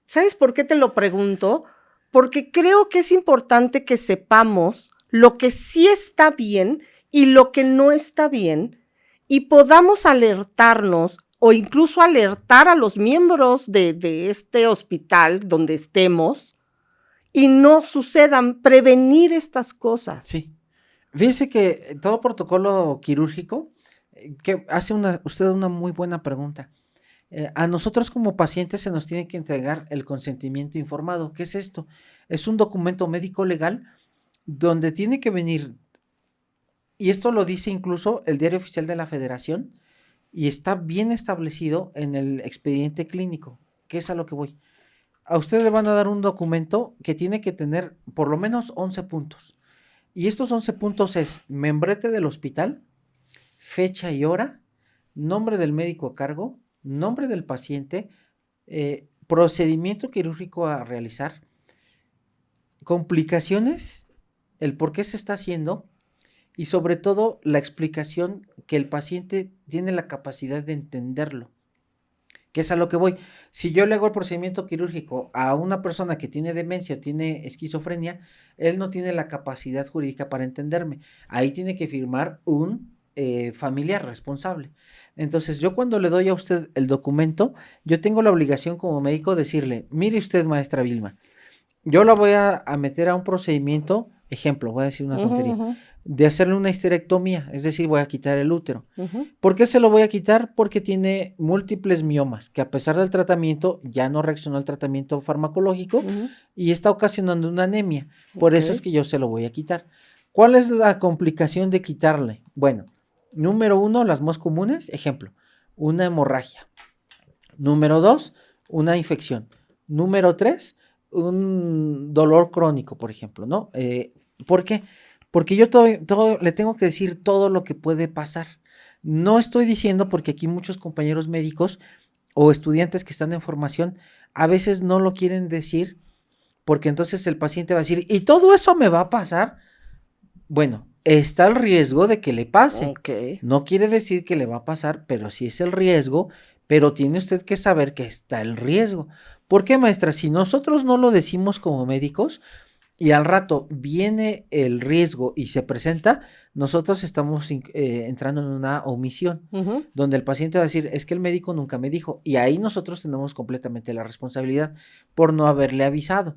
¿sabes por qué te lo pregunto? Porque creo que es importante que sepamos lo que sí está bien y lo que no está bien y podamos alertarnos o incluso alertar a los miembros de este hospital donde estemos y no sucedan, prevenir estas cosas. Sí. Fíjese que todo protocolo quirúrgico, que hace usted una muy buena pregunta. A nosotros como pacientes se nos tiene que entregar el consentimiento informado. ¿Qué es esto? Es un documento médico legal donde tiene que venir, y esto lo dice incluso el Diario Oficial de la Federación, y está bien establecido en el expediente clínico, que es a lo que voy. A usted le van a dar un documento que tiene que tener por lo menos 11 puntos. Y estos 11 puntos es membrete del hospital, fecha y hora, nombre del médico a cargo, nombre del paciente, procedimiento quirúrgico a realizar, complicaciones, el por qué se está haciendo y sobre todo la explicación que el paciente tiene la capacidad de entenderlo. Que es a lo que voy. Si yo le hago el procedimiento quirúrgico a una persona que tiene demencia o tiene esquizofrenia, él no tiene la capacidad jurídica para entenderme. Ahí tiene que firmar un familiar responsable. Entonces, yo cuando le doy a usted el documento, yo tengo la obligación como médico de decirle, mire usted, maestra Vilma, yo la voy a meter a un procedimiento, ejemplo, voy a decir una tontería, de hacerle una histerectomía, es decir, voy a quitar el útero. ¿Por qué se lo voy a quitar? Porque tiene múltiples miomas, que a pesar del tratamiento, ya no reaccionó al tratamiento farmacológico y está ocasionando una anemia. Por eso es que yo se lo voy a quitar. ¿Cuál es la complicación de quitarle? Bueno, número 1, las más comunes, ejemplo, una hemorragia. Número 2, una infección. Número 3, un dolor crónico, por ejemplo, ¿no? ¿Por qué? Porque yo todo le tengo que decir todo lo que puede pasar. No estoy diciendo, porque aquí muchos compañeros médicos o estudiantes que están en formación a veces no lo quieren decir, porque entonces el paciente va a decir, ¿y todo eso me va a pasar? Bueno, está el riesgo de que le pase. Okay. No quiere decir que le va a pasar, pero sí es el riesgo, pero tiene usted que saber que está el riesgo. ¿Por qué, maestra? Si nosotros no lo decimos como médicos y al rato viene el riesgo y se presenta, nosotros estamos entrando en una omisión, donde el paciente va a decir, es que el médico nunca me dijo, y ahí nosotros tenemos completamente la responsabilidad por no haberle avisado.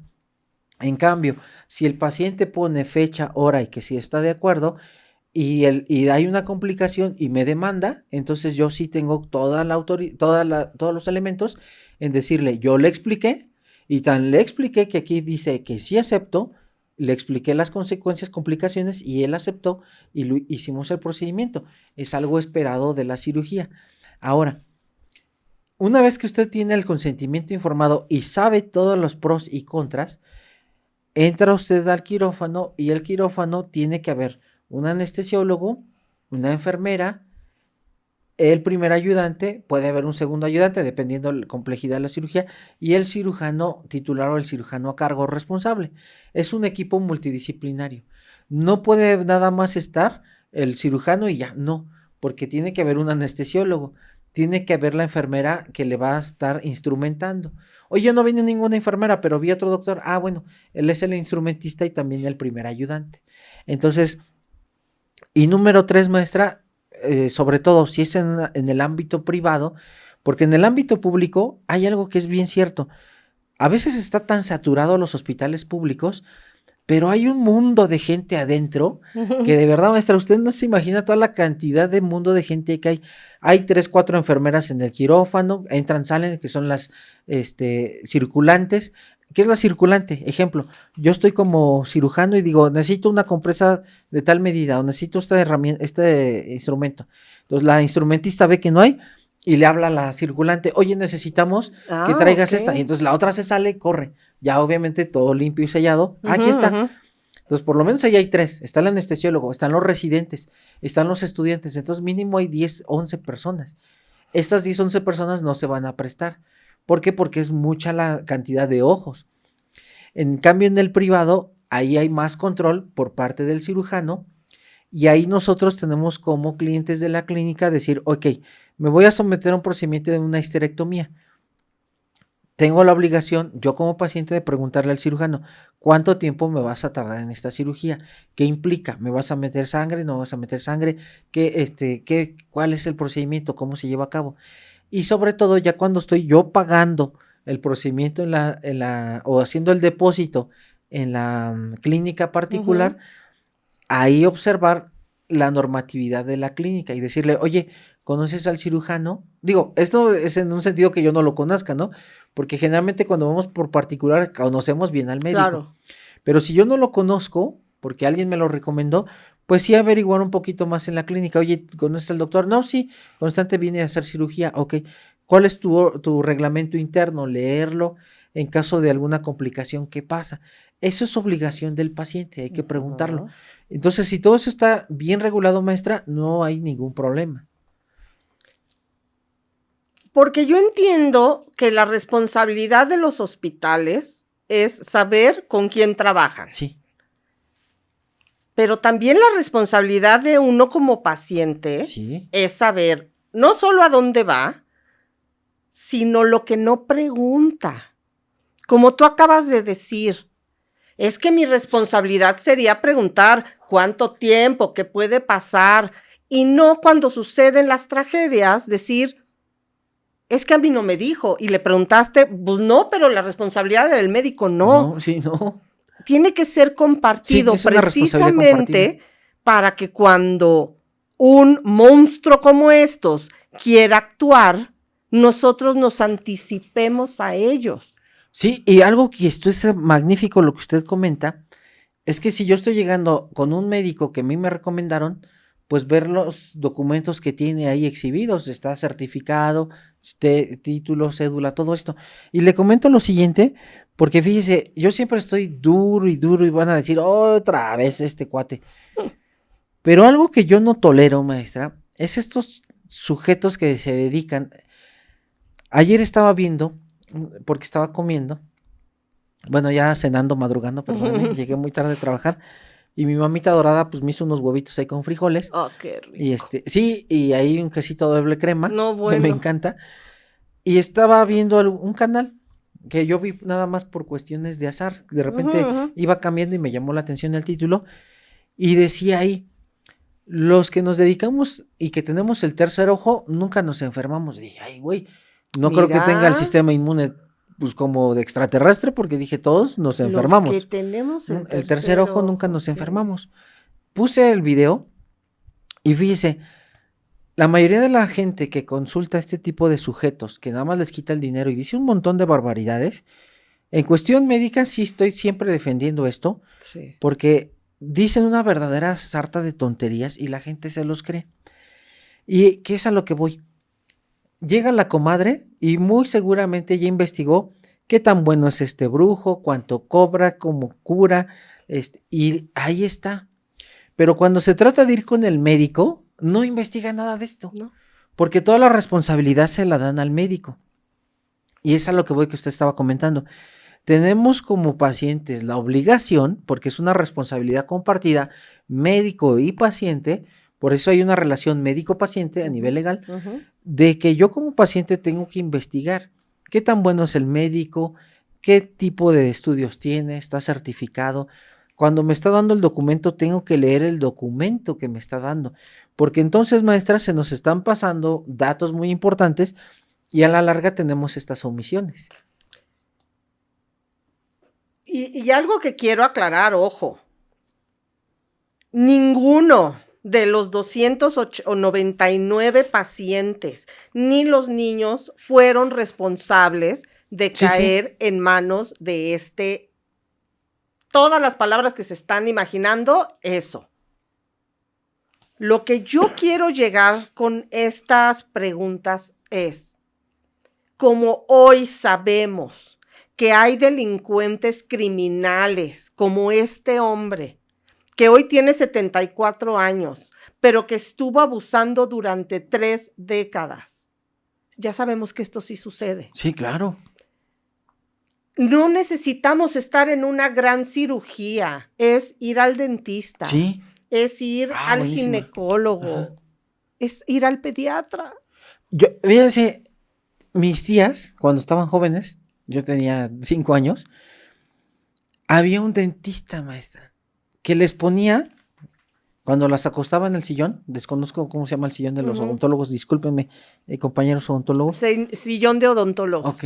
En cambio, si el paciente pone fecha, hora y que sí está de acuerdo, y hay una complicación y me demanda, entonces yo sí tengo todos los elementos en decirle, yo le expliqué, y tan le expliqué que aquí dice que sí acepto, le expliqué las consecuencias, complicaciones, y él aceptó, y hicimos el procedimiento. Es algo esperado de la cirugía. Ahora, una vez que usted tiene el consentimiento informado y sabe todos los pros y contras, entra usted al quirófano y el quirófano tiene que haber un anestesiólogo, una enfermera, el primer ayudante, puede haber un segundo ayudante dependiendo de la complejidad de la cirugía, y el cirujano titular o el cirujano a cargo responsable. Es un equipo multidisciplinario. No puede nada más estar el cirujano y ya, no, porque tiene que haber un anestesiólogo, tiene que haber la enfermera que le va a estar instrumentando. Oye, no viene ninguna enfermera, pero vi otro doctor. Ah, bueno, él es el instrumentista y también el primer ayudante. Entonces, y número 3, maestra, sobre todo si es en el ámbito privado, porque en el ámbito público hay algo que es bien cierto. A veces está tan saturado los hospitales públicos, pero hay un mundo de gente adentro que de verdad, maestra, usted no se imagina toda la cantidad de mundo de gente que hay. Hay 3, 4 enfermeras en el quirófano, entran, salen, que son las circulantes, ¿Qué es la circulante? Ejemplo, yo estoy como cirujano y digo, necesito una compresa de tal medida o necesito esta herramienta, este instrumento. Entonces la instrumentista ve que no hay y le habla a la circulante, oye, necesitamos que traigas esta. Y entonces la otra se sale y corre. Ya obviamente todo limpio y sellado. Aquí está. Entonces por lo menos ahí hay 3. Está el anestesiólogo, están los residentes, están los estudiantes. Entonces mínimo hay 10, 11 personas. Estas 10, 11 personas no se van a prestar. ¿Por qué? Porque es mucha la cantidad de ojos. En cambio, en el privado, ahí hay más control por parte del cirujano y ahí nosotros tenemos como clientes de la clínica decir, ok, me voy a someter a un procedimiento de una histerectomía. Tengo la obligación, yo como paciente, de preguntarle al cirujano, ¿cuánto tiempo me vas a tardar en esta cirugía? ¿Qué implica? ¿Me vas a meter sangre? ¿No me vas a meter sangre? ¿Cuál es el procedimiento? ¿Cómo se lleva a cabo? Y sobre todo ya cuando estoy yo pagando el procedimiento o haciendo el depósito en la clínica particular, ahí observar la normatividad de la clínica y decirle, oye, ¿conoces al cirujano? Digo, esto es en un sentido que yo no lo conozca, ¿no? Porque generalmente cuando vamos por particular conocemos bien al médico. Claro. Pero si yo no lo conozco, porque alguien me lo recomendó, pues sí averiguar un poquito más en la clínica. Oye, ¿conoces al doctor? No, sí, Constante viene a hacer cirugía. Ok, ¿cuál es tu reglamento interno? Leerlo en caso de alguna complicación, ¿qué pasa? Eso es obligación del paciente, hay que preguntarlo. Entonces, si todo eso está bien regulado, maestra, no hay ningún problema. Porque yo entiendo que la responsabilidad de los hospitales es saber con quién trabajan. Sí. Pero también la responsabilidad de uno como paciente es saber no solo a dónde va, sino lo que no pregunta. Como tú acabas de decir, es que mi responsabilidad sería preguntar cuánto tiempo, qué puede pasar, y no cuando suceden las tragedias decir, es que a mí no me dijo, y le preguntaste, pues no, pero la responsabilidad del médico no. No, sí, no. Tiene que ser compartido, sí, es una precisamente para que cuando un monstruo como estos quiera actuar, nosotros nos anticipemos a ellos. Sí, y algo que esto es magnífico lo que usted comenta, es que si yo estoy llegando con un médico que a mí me recomendaron, pues ver los documentos que tiene ahí exhibidos, está certificado, título, cédula, todo esto. Y le comento lo siguiente, porque fíjese, yo siempre estoy duro y van a decir, otra vez este cuate. Pero algo que yo no tolero, maestra, es estos sujetos que se dedican. Ayer estaba viendo, porque estaba comiendo, bueno, ya cenando, madrugando, perdóname, llegué muy tarde a trabajar, y mi mamita dorada pues me hizo unos huevitos ahí con frijoles. Oh, qué rico. Y sí, y ahí un quesito doble crema, no, bueno, que me encanta. Y estaba viendo un canal que yo vi nada más por cuestiones de azar. De repente iba cambiando y me llamó la atención el título y decía ahí, los que nos dedicamos y que tenemos el tercer ojo, nunca nos enfermamos. Dije, ay, güey, no creo que tenga el sistema inmune pues como de extraterrestre, porque dije, todos nos enfermamos. Los que tenemos el tercer ojo nunca nos enfermamos. Puse el video y fíjese, la mayoría de la gente que consulta este tipo de sujetos, que nada más les quita el dinero y dice un montón de barbaridades, en cuestión médica sí estoy siempre defendiendo esto, porque dicen una verdadera sarta de tonterías y la gente se los cree. ¿Y qué es a lo que voy? Llega la comadre y muy seguramente ya investigó qué tan bueno es este brujo, cuánto cobra, cómo cura, y ahí está. Pero cuando se trata de ir con el médico, no investiga nada de esto, no, porque toda la responsabilidad se la dan al médico. Y es a lo que voy que usted estaba comentando. Tenemos como pacientes la obligación, porque es una responsabilidad compartida, médico y paciente, por eso hay una relación médico-paciente a nivel legal, de que yo como paciente tengo que investigar qué tan bueno es el médico, qué tipo de estudios tiene, está certificado. Cuando me está dando el documento, tengo que leer el documento que me está dando, porque entonces, maestra, se nos están pasando datos muy importantes y a la larga tenemos estas omisiones. Y algo que quiero aclarar, ojo, ninguno de los 299 pacientes ni los niños fueron responsables de Sí, sí. caer en manos de todas las palabras que se están imaginando, eso. Lo que yo quiero llegar con estas preguntas es, como hoy sabemos que hay delincuentes criminales como este hombre, que hoy tiene 74 años, pero que estuvo abusando durante 3 décadas. Ya sabemos que esto sí sucede. Sí, claro. No necesitamos estar en una gran cirugía, es ir al dentista, Sí. es ir al buenísima. ginecólogo, Ajá. es ir al pediatra. Fíjense, mis tías, cuando estaban jóvenes, yo tenía 5 años, había un dentista, maestra, que les ponía, cuando las acostaba en el sillón, desconozco cómo se llama el sillón de los odontólogos, discúlpenme, compañeros odontólogos. Sillón de odontólogos. Ok.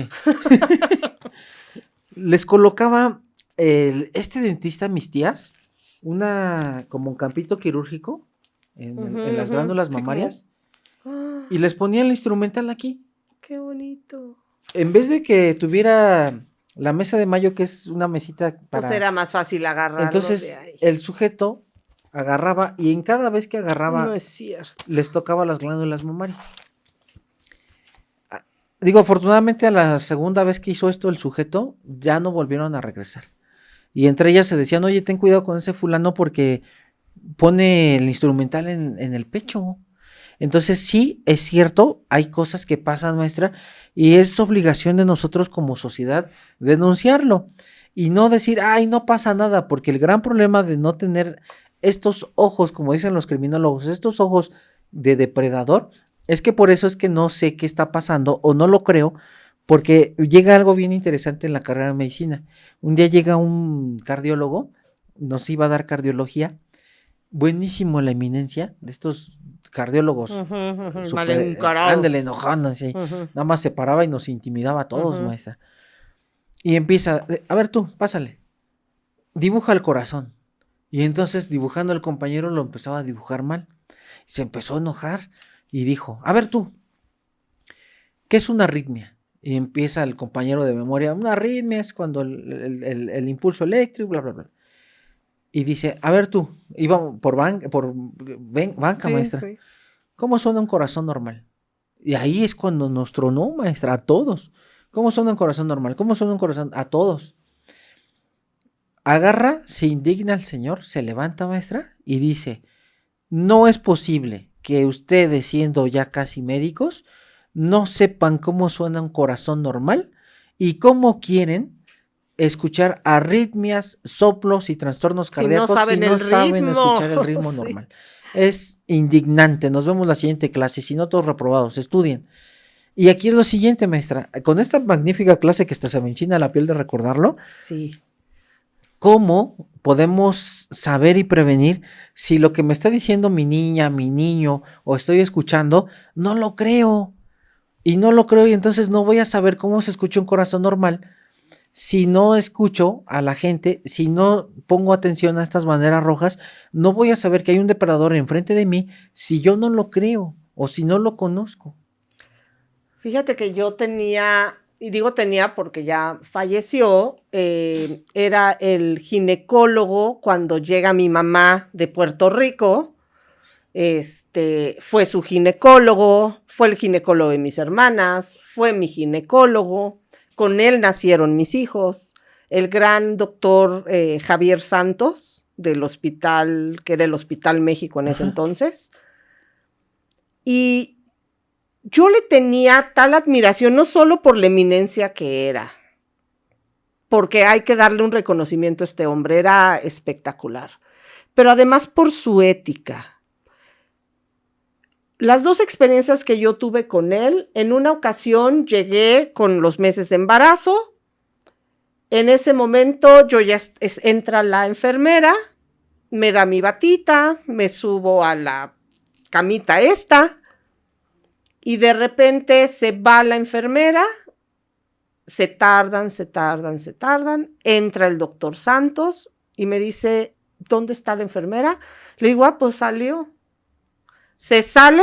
Les colocaba este dentista a mis tías, como un campito quirúrgico en las glándulas mamarias, y les ponía el instrumental aquí. Qué bonito. En vez de que tuviera la mesa de mayo, que es una mesita para... Pues era más fácil agarrarlo Entonces, de ahí. el sujeto agarraba, y en cada vez que agarraba, No es cierto. les tocaba las glándulas mamarias. Digo, afortunadamente a la segunda vez que hizo esto el sujeto, ya no volvieron a regresar. Y entre ellas se decían, oye, ten cuidado con ese fulano porque pone el instrumental en el pecho. Entonces sí, es cierto, hay cosas que pasan, maestra, y es obligación de nosotros como sociedad denunciarlo. Y no decir, ay, no pasa nada, porque el gran problema de no tener estos ojos, como dicen los criminólogos, estos ojos de depredador, es que por eso es que no sé qué está pasando o no lo creo, porque llega algo bien interesante en la carrera de medicina. Un día llega un cardiólogo, nos iba a dar cardiología, buenísimo la eminencia de estos cardiólogos. Mal encarados. Ándale, enojándose. Nada más se paraba y nos intimidaba a todos, maestra. Y empieza, a ver tú, pásale. Dibuja el corazón. Y entonces dibujando el compañero lo empezaba a dibujar mal. Se empezó a enojar y dijo, a ver tú, ¿qué es una arritmia? Y empieza el compañero de memoria, una arritmia es cuando el impulso eléctrico, bla, bla, bla. Y dice, a ver tú, iba por banca, sí, maestra, sí. ¿Cómo suena un corazón normal? Y ahí es cuando nos tronó, maestra, a todos. ¿Cómo suena un corazón normal? ¿Cómo suena un corazón? A todos. Agarra, se indigna el señor, se levanta, maestra, y dice, no es posible que ustedes, siendo ya casi médicos, no sepan cómo suena un corazón normal y cómo quieren escuchar arritmias, soplos y trastornos cardíacos si no saben escuchar el ritmo normal. Es indignante. Nos vemos la siguiente clase, si no todos reprobados, estudien. Y aquí es lo siguiente, maestra, con esta magnífica clase que hasta se me enchina la piel de recordarlo. Sí. ¿Cómo podemos saber y prevenir si lo que me está diciendo mi niña, mi niño, o estoy escuchando, no lo creo? Y no lo creo y entonces no voy a saber cómo se escucha un corazón normal si no escucho a la gente, si no pongo atención a estas banderas rojas, no voy a saber que hay un depredador enfrente de mí si yo no lo creo o si no lo conozco. Fíjate que yo tenía, y digo tenía porque ya falleció, era el ginecólogo cuando llega mi mamá de Puerto Rico. Fue su ginecólogo, fue el ginecólogo de mis hermanas, fue mi ginecólogo, con él nacieron mis hijos, el gran doctor Javier Santos, del hospital, que era el Hospital México en ese entonces, y yo le tenía tal admiración, no solo por la eminencia que era, porque hay que darle un reconocimiento a este hombre, era espectacular, pero además por su ética. Las 2 experiencias que yo tuve con él, en una ocasión llegué con los meses de embarazo, en ese momento entra la enfermera, me da mi batita, me subo a la camita esta, y de repente se va la enfermera, se tardan, entra el doctor Santos y me dice, ¿dónde está la enfermera? Le digo, pues salió. Se sale,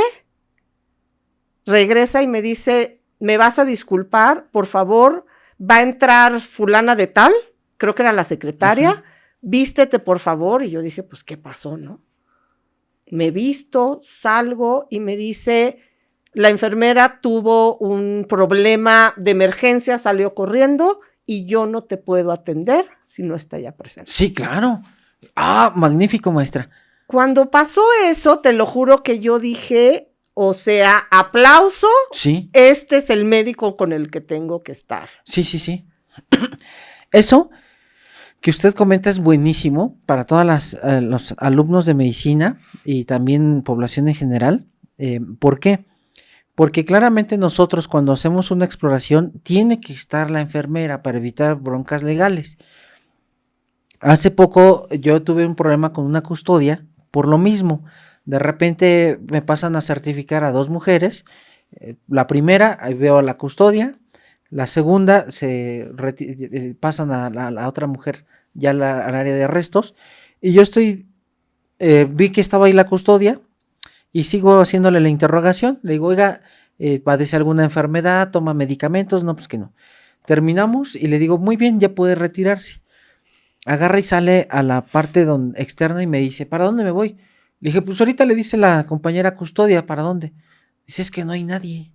regresa y me dice, ¿me vas a disculpar? Por favor, va a entrar fulana de tal, creo que era la secretaria, vístete por favor. Y yo dije, pues, ¿qué pasó, no? Me visto, salgo y me dice, la enfermera tuvo un problema de emergencia, salió corriendo y yo no te puedo atender si no está ya presente. Sí, claro. Ah, magnífico, maestra. Cuando pasó eso, te lo juro que yo dije, o sea, aplauso, Sí, este es el médico con el que tengo que estar. sí. Eso que usted comenta es buenísimo para todos los alumnos de medicina y también población en general. ¿Por qué? Porque claramente nosotros cuando hacemos una exploración tiene que estar la enfermera para evitar broncas legales. Hace poco yo tuve un problema con una custodia por lo mismo. De repente me pasan a certificar a 2 mujeres. La primera, ahí veo a la custodia. La segunda, pasan a la otra mujer ya al área de arrestos. Y yo vi que estaba ahí la custodia y sigo haciéndole la interrogación. Le digo, oiga, ¿padece alguna enfermedad? ¿Toma medicamentos? No, pues que no. Terminamos y le digo, muy bien, ya puede retirarse. Agarra y sale a la parte externa y me dice, ¿para dónde me voy? Le dije, pues ahorita le dice la compañera custodia, ¿para dónde? Dice, es que no hay nadie.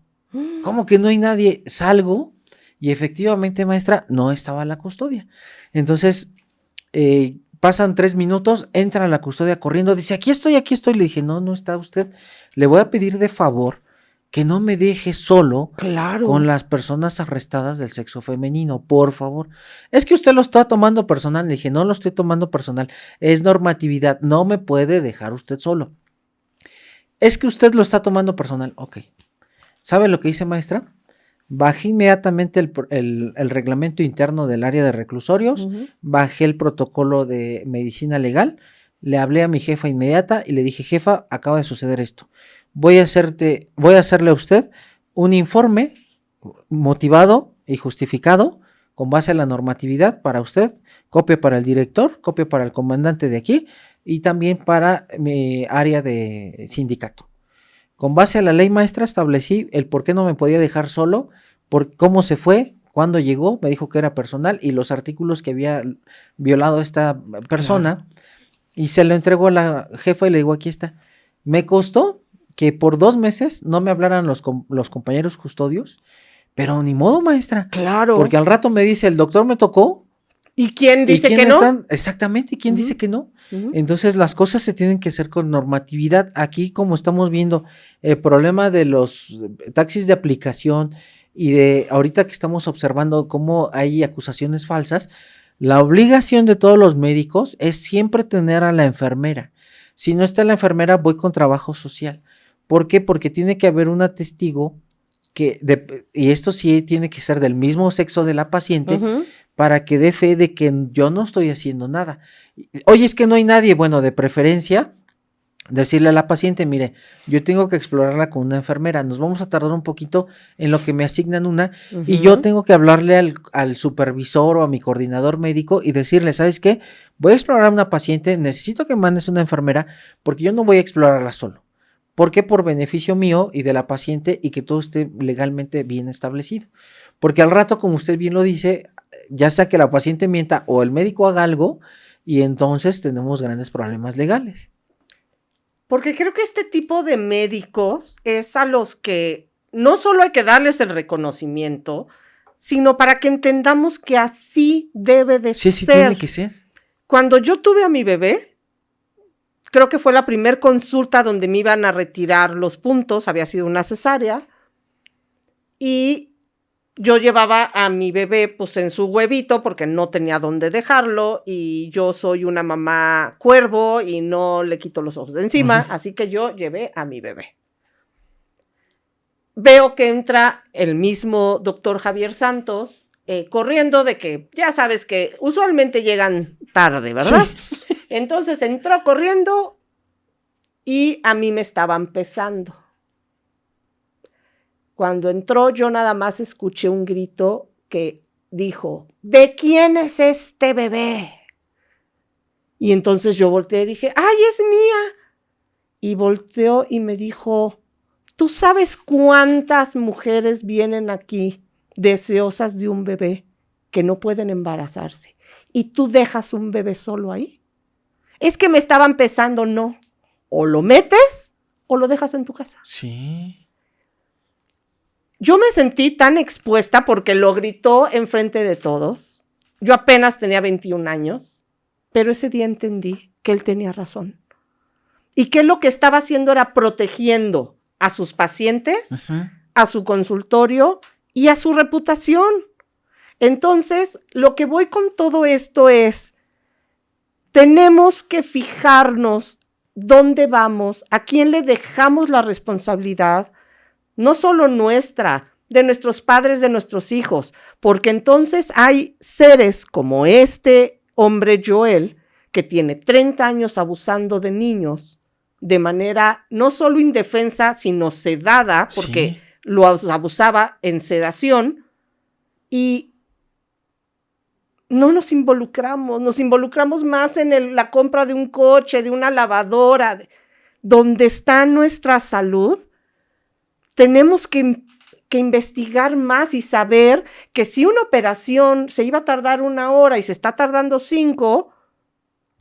¿Cómo que no hay nadie? Salgo y efectivamente, maestra, no estaba la custodia. Entonces, pasan 3 minutos, entra la custodia corriendo, dice, aquí estoy. Le dije, no está usted. Le voy a pedir de favor que no me deje solo con las personas arrestadas del sexo femenino, por favor. Es que usted lo está tomando personal. Le dije, no lo estoy tomando personal, es normatividad, no me puede dejar usted solo. Es que usted lo está tomando personal. Ok. ¿Sabe lo que hice, maestra? Bajé inmediatamente el reglamento interno del área de reclusorios, bajé el protocolo de medicina legal, le hablé a mi jefa inmediata y le dije, jefa, acaba de suceder esto. Voy a hacerle a usted un informe motivado y justificado con base a la normatividad para usted, copia para el director, copia para el comandante de aquí y también para mi área de sindicato. Con base a la ley, maestra, establecí el por qué no me podía dejar solo, por cómo se fue, cuándo llegó, me dijo que era personal y los artículos que había violado esta persona. Claro. Y se lo entregó a la jefa y le digo, aquí está. Me costó que por 2 meses no me hablaran los compañeros custodios, pero ni modo, maestra. Claro. Porque al rato me dice, el doctor me tocó. ¿Y quién dice que no? Exactamente, ¿quién dice que no? Entonces las cosas se tienen que hacer con normatividad. Aquí, como estamos viendo, el problema de los taxis de aplicación y de ahorita que estamos observando cómo hay acusaciones falsas, la obligación de todos los médicos es siempre tener a la enfermera. Si no está la enfermera, voy con trabajo social. ¿Por qué? Porque tiene que haber una testigo y esto sí tiene que ser del mismo sexo de la paciente, para que dé fe de que yo no estoy haciendo nada. Oye, es que no hay nadie. Bueno, de preferencia, decirle a la paciente, mire, yo tengo que explorarla con una enfermera, nos vamos a tardar un poquito en lo que me asignan una, y yo tengo que hablarle al supervisor o a mi coordinador médico y decirle, ¿sabes qué? Voy a explorar a una paciente, necesito que mandes una enfermera, porque yo no voy a explorarla solo. ¿Por qué? Por beneficio mío y de la paciente y que todo esté legalmente bien establecido. Porque al rato, como usted bien lo dice, ya sea que la paciente mienta o el médico haga algo y entonces tenemos grandes problemas legales. Porque creo que este tipo de médicos es a los que no solo hay que darles el reconocimiento, sino para que entendamos que así debe de ser. Sí, tiene que ser. Cuando yo tuve a mi bebé, creo que fue la primer consulta donde me iban a retirar los puntos, había sido una cesárea, y yo llevaba a mi bebé pues en su huevito porque no tenía dónde dejarlo y yo soy una mamá cuervo y no le quito los ojos de encima, así que yo llevé a mi bebé. Veo que entra el mismo doctor Javier Santos corriendo de que ya sabes que usualmente llegan tarde, ¿verdad? Sí. Entonces entró corriendo y a mí me estaban pesando. Cuando entró, yo nada más escuché un grito que dijo, ¿de quién es este bebé? Y entonces yo volteé y dije, ¡ay, es mía! Y volteó y me dijo, ¿tú sabes cuántas mujeres vienen aquí deseosas de un bebé que no pueden embarazarse y tú dejas un bebé solo ahí. Es que me estaba empezando, no. O lo metes o lo dejas en tu casa. Sí. Yo me sentí tan expuesta porque lo gritó enfrente de todos. Yo apenas tenía 21 años, pero ese día entendí que él tenía razón. Y que lo que estaba haciendo era protegiendo a sus pacientes, a su consultorio y a su reputación. Entonces, lo que voy con todo esto es, tenemos que fijarnos dónde vamos, a quién le dejamos la responsabilidad, no solo nuestra, de nuestros padres, de nuestros hijos, porque entonces hay seres como este hombre Joel, que tiene 30 años abusando de niños de manera no solo indefensa, sino sedada, porque Sí. lo abusaba en sedación, y no nos involucramos más en la compra de un coche, de una lavadora, donde está nuestra salud. Tenemos que investigar más y saber que si una operación se iba a tardar 1 hora y se está tardando 5,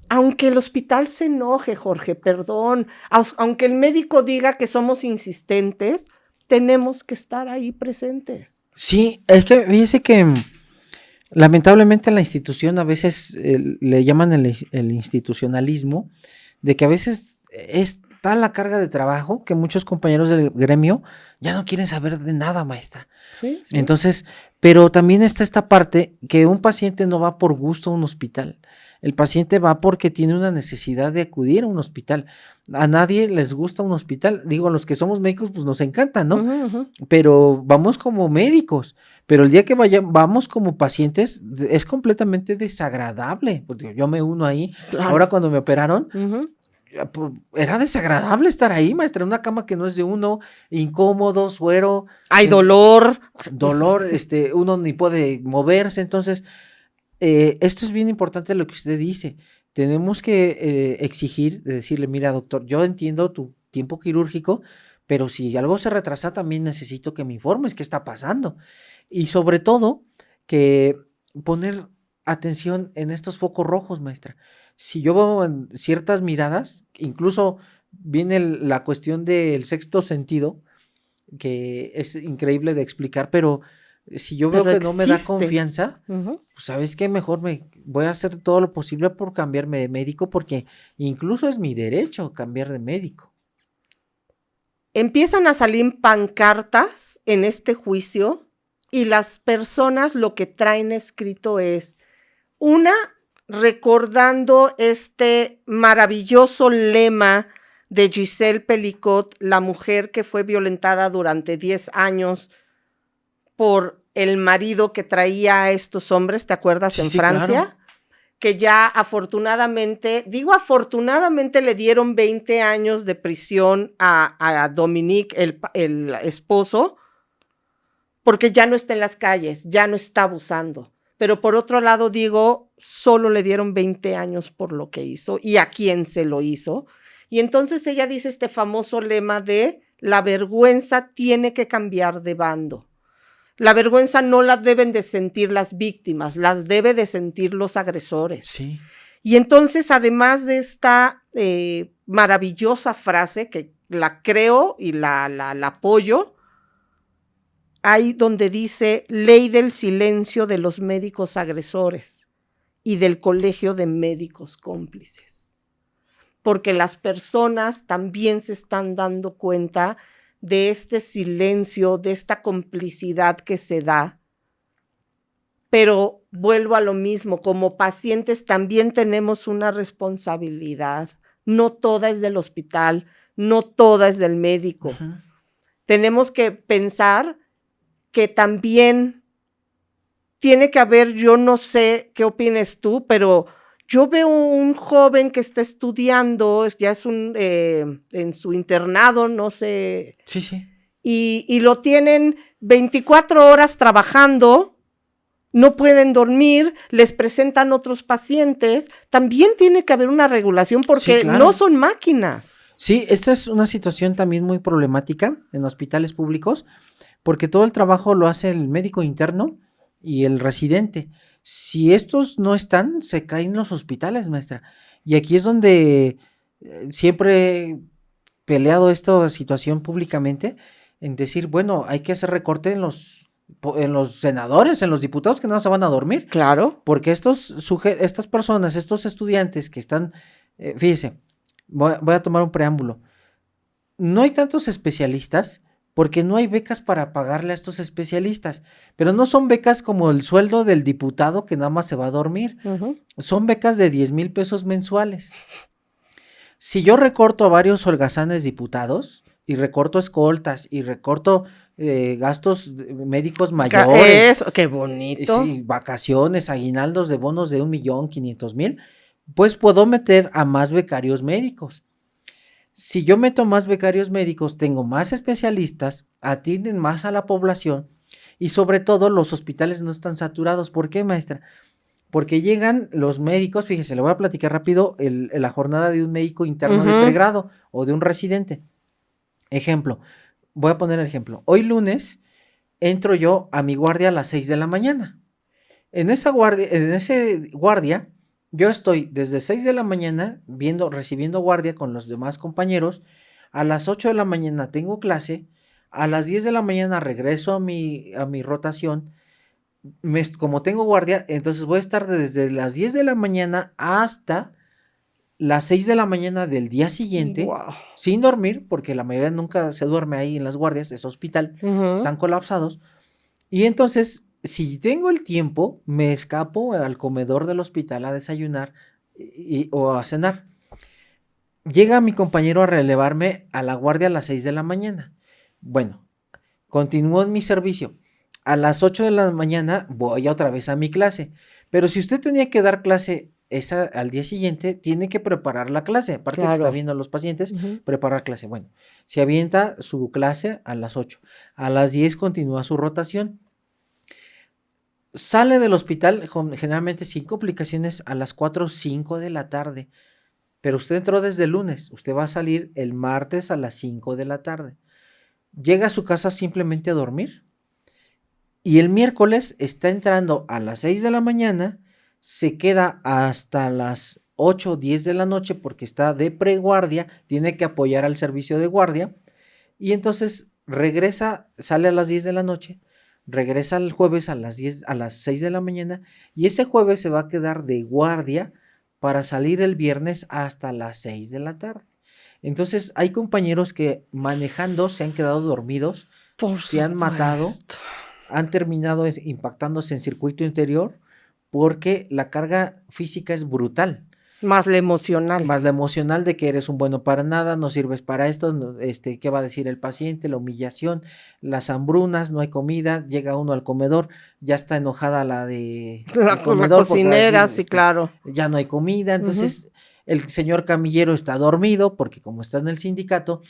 aunque el hospital se enoje, Jorge, perdón, aunque el médico diga que somos insistentes, tenemos que estar ahí presentes. Sí, es que fíjese que lamentablemente la institución a veces le llaman el institucionalismo, de que a veces es tal la carga de trabajo que muchos compañeros del gremio ya no quieren saber de nada, maestra. Sí. Entonces, pero también está esta parte que un paciente no va por gusto a un hospital. El paciente va porque tiene una necesidad de acudir a un hospital. A nadie les gusta un hospital. Digo, a los que somos médicos, pues nos encanta, ¿no? Pero vamos como médicos. Pero el día que vamos como pacientes, es completamente desagradable. Porque yo me uno ahí. Claro. Ahora cuando me operaron, era desagradable estar ahí, maestra, en una cama que no es de uno, incómodo, suero. Hay dolor. Dolor, uno ni puede moverse. Entonces, esto es bien importante lo que usted dice. Tenemos que exigir, decirle, mira, doctor, yo entiendo tu tiempo quirúrgico, pero si algo se retrasa, también necesito que me informes qué está pasando. Y sobre todo, que poner atención en estos focos rojos, maestra. Si yo veo en ciertas miradas, incluso viene la cuestión del sexto sentido, que es increíble de explicar, pero si yo veo que no me da confianza, pues ¿sabes qué? Mejor voy a hacer todo lo posible por cambiarme de médico, porque incluso es mi derecho cambiar de médico. Empiezan a salir pancartas en este juicio y las personas lo que traen escrito es recordando este maravilloso lema de Giselle Pelicot, la mujer que fue violentada durante 10 años por el marido que traía a estos hombres, ¿te acuerdas? Sí, en Francia. Claro. Que ya afortunadamente le dieron 20 años de prisión a Dominique, el esposo, porque ya no está en las calles, ya no está abusando. Pero por otro lado digo, solo le dieron 20 años por lo que hizo y a quién se lo hizo. Y entonces ella dice este famoso lema de la vergüenza tiene que cambiar de bando. La vergüenza no la deben de sentir las víctimas, las debe de sentir los agresores. Sí. Y entonces, además de esta maravillosa frase, que la creo y la apoyo, hay donde dice ley del silencio de los médicos agresores y del colegio de médicos cómplices. Porque las personas también se están dando cuenta de este silencio, de esta complicidad que se da. Pero vuelvo a lo mismo, como pacientes también tenemos una responsabilidad. No toda es del hospital, no toda es del médico. Tenemos que pensar que también tiene que haber, yo no sé qué opines tú, pero yo veo un joven que está estudiando, ya es en su internado, no sé. Sí, sí. Y lo tienen 24 horas trabajando, no pueden dormir, les presentan otros pacientes. También tiene que haber una regulación porque sí, claro, no son máquinas. Sí, esta es una situación también muy problemática en hospitales públicos, porque todo el trabajo lo hace el médico interno y el residente. Si estos no están, se caen los hospitales, maestra. Y aquí es donde siempre he peleado esta situación públicamente, en decir, bueno, hay que hacer recorte en los senadores, en los diputados que no se van a dormir. Claro. Porque estas personas, estos estudiantes que están, fíjese, voy a tomar un preámbulo. No hay tantos especialistas porque no hay becas para pagarle a estos especialistas, pero no son becas como el sueldo del diputado que nada más se va a dormir. Son becas de 10,000 pesos mensuales. Si yo recorto a varios holgazanes diputados y recorto escoltas y recorto gastos médicos mayores. Eso, qué bonito. Sí, vacaciones, aguinaldos de bonos de 1,500,000, pues puedo meter a más becarios médicos. Si yo meto más becarios médicos, tengo más especialistas, atienden más a la población y sobre todo los hospitales no están saturados. ¿Por qué, maestra? Porque llegan los médicos, fíjese, le voy a platicar rápido la jornada de un médico interno de pregrado o de un residente. Ejemplo, voy a poner el ejemplo. Hoy lunes entro yo a mi guardia a las 6 de la mañana. En ese guardia, yo estoy desde 6 de la mañana recibiendo guardia con los demás compañeros. A las 8 de la mañana tengo clase. A las 10 de la mañana regreso a mi rotación. Como tengo guardia, entonces voy a estar desde las 10 de la mañana hasta las 6 de la mañana del día siguiente, sin dormir, porque la mayoría nunca se duerme ahí en las guardias, es hospital, están colapsados. Y entonces, si tengo el tiempo, me escapo al comedor del hospital a desayunar o a cenar. Llega mi compañero a relevarme a la guardia a las 6 de la mañana. Bueno, continúo en mi servicio. A las 8 de la mañana voy otra vez a mi clase. Pero si usted tenía que dar clase al día siguiente, tiene que preparar la clase. Aparte que está viendo a los pacientes, preparar clase. Bueno, se avienta su clase a las 8. A las 10 continúa su rotación. Sale del hospital generalmente sin complicaciones a las 4 o 5 de la tarde. Pero usted entró desde el lunes. Usted va a salir el martes a las 5 de la tarde. Llega a su casa simplemente a dormir. Y el miércoles está entrando a las 6 de la mañana, se queda hasta las 8 o 10 de la noche porque está de preguardia, tiene que apoyar al servicio de guardia, y entonces regresa, sale a las 10 de la noche, regresa el jueves a las 6 de la mañana, y ese jueves se va a quedar de guardia para salir el viernes hasta las 6 de la tarde. Entonces hay compañeros que manejando se han quedado dormidos, se han matado, han terminado impactándose en circuito interior porque la carga física es brutal. Más la emocional. Más la emocional de que eres un bueno para nada, no sirves para esto, ¿qué va a decir el paciente? La humillación, las hambrunas, no hay comida, llega uno al comedor, ya está enojada la cocinera, sí, claro. Ya no hay comida, entonces el señor camillero está dormido porque como está en el sindicato,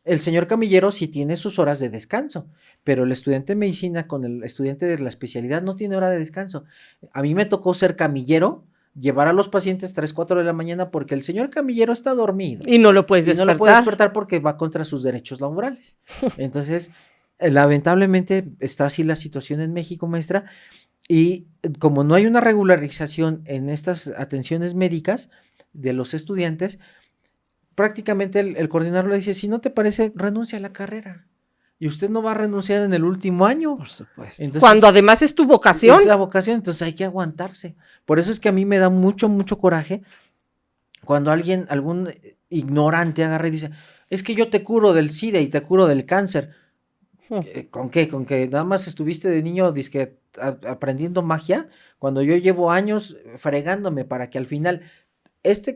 el señor camillero sí tiene sus horas de descanso, pero el estudiante de medicina con el estudiante de la especialidad no tiene hora de descanso. A mí me tocó ser camillero, llevar a los pacientes 3, 4 de la mañana porque el señor camillero está dormido. Y no lo puedes despertar. No lo puede despertar porque va contra sus derechos laborales. Entonces, lamentablemente está así la situación en México, maestra, y como no hay una regularización en estas atenciones médicas de los estudiantes, prácticamente el coordinador le dice, si no te parece, renuncia a la carrera. Y usted no va a renunciar en el último año. Por supuesto. Entonces, cuando además es tu vocación. Es la vocación, entonces hay que aguantarse. Por eso es que a mí me da mucho, mucho coraje cuando algún ignorante agarra y dice, es que yo te curo del SIDA y te curo del cáncer. ¿Con qué? ¿Con que nada más estuviste de niño dizque aprendiendo magia? Cuando yo llevo años fregándome para que al final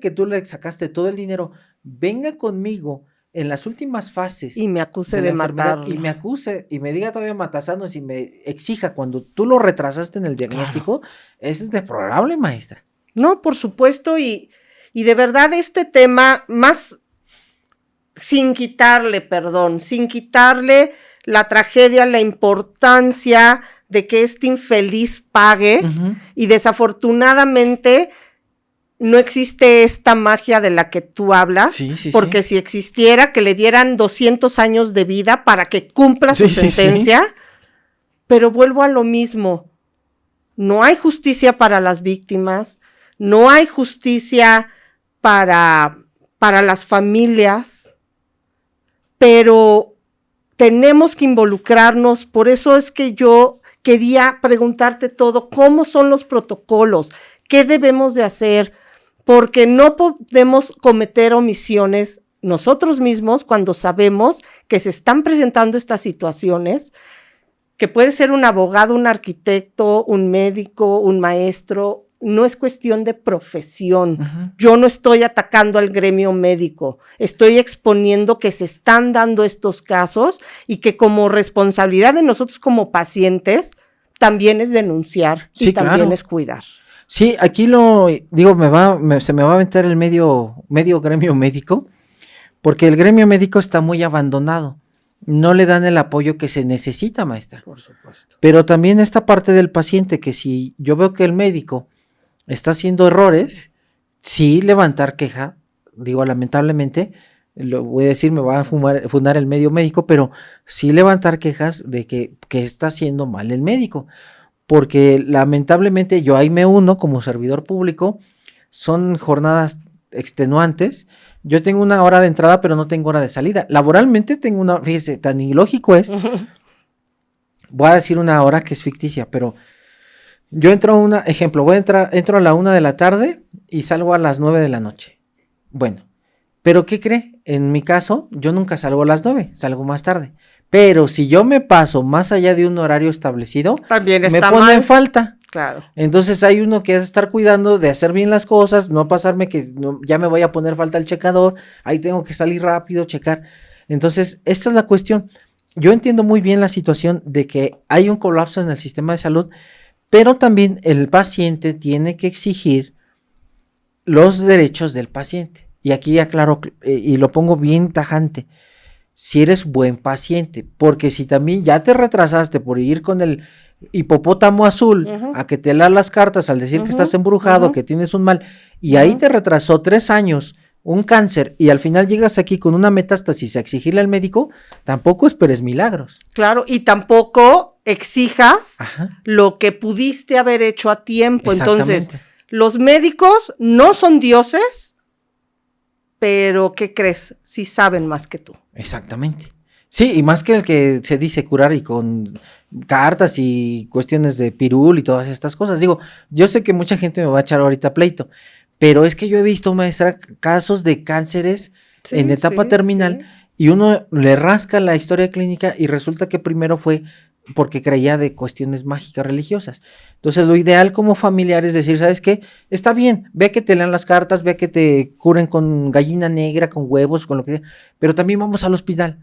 que tú le sacaste todo el dinero venga conmigo en las últimas fases y me acuse de matarlo y me acuse y me diga todavía matasanos y me exija cuando tú lo retrasaste en el diagnóstico, eso es deplorable, maestra. No, por supuesto, y de verdad este tema, más sin quitarle la tragedia, la importancia de que este infeliz pague, y desafortunadamente no existe esta magia de la que tú hablas, porque si existiera, que le dieran 200 años de vida para que cumpla su sentencia, pero vuelvo a lo mismo, no hay justicia para las víctimas, no hay justicia para las familias, pero tenemos que involucrarnos. Por eso es que yo quería preguntarte todo, ¿cómo son los protocolos? ¿Qué debemos de hacer? Porque no podemos cometer omisiones nosotros mismos cuando sabemos que se están presentando estas situaciones, que puede ser un abogado, un arquitecto, un médico, un maestro. No es cuestión de profesión. Ujú. Yo no estoy atacando al gremio médico, estoy exponiendo que se están dando estos casos y que como responsabilidad de nosotros como pacientes también es denunciar y Sí, también claro. es cuidar. Sí, aquí digo, se me va a aventar el medio gremio médico, porque el gremio médico está muy abandonado. No le dan el apoyo que se necesita, maestra. Por supuesto. Pero también esta parte del paciente, que si yo veo que el médico está haciendo errores, sí levantar queja, digo, lamentablemente, lo voy a decir, me va a fundar el medio médico, pero sí levantar quejas de que está haciendo mal el médico, porque lamentablemente yo ahí me uno como servidor público, son jornadas extenuantes. Yo tengo una hora de entrada, pero no tengo hora de salida. Laboralmente tengo una, fíjese, tan ilógico es, voy a decir una hora que es ficticia, pero yo entro entro a la 1 de la tarde y salgo a las 9 de la noche. Bueno, pero ¿qué cree? En mi caso, yo nunca salgo a las 9, salgo más tarde. Pero si yo me paso más allá de un horario establecido, También me está pone mal. en falta. Claro. Entonces hay uno que debe estar cuidando de hacer bien las cosas, no pasarme que ya me voy a poner falta al checador, ahí tengo que salir rápido, checar. Entonces, esta es la cuestión. Yo entiendo muy bien la situación de que hay un colapso en el sistema de salud, pero también el paciente tiene que exigir los derechos del paciente. Y aquí aclaro y lo pongo bien tajante. Si eres buen paciente, porque si también ya te retrasaste por ir con el hipopótamo azul a que te lea las cartas al decir que estás embrujado, que tienes un mal, y ahí te retrasó 3 años un cáncer y al final llegas aquí con una metástasis a exigirle al médico, tampoco esperes milagros. Claro, y tampoco exijas Ajá, lo que pudiste haber hecho a tiempo. Entonces, exactamente. los médicos no son dioses, pero ¿qué crees? Sí saben más que tú. Exactamente. Sí, y más que el que se dice curar y con cartas y cuestiones de pirul y todas estas cosas. Digo, yo sé que mucha gente me va a echar ahorita pleito, pero es que yo he visto, maestra, casos de cánceres en etapa terminal y uno le rasca la historia clínica y resulta que primero fue porque creía de cuestiones mágicas religiosas. Entonces, lo ideal como familiar es decir, ¿sabes qué? Está bien, ve que te lean las cartas, ve que te curen con gallina negra, con huevos, con lo que sea, pero también vamos al hospital.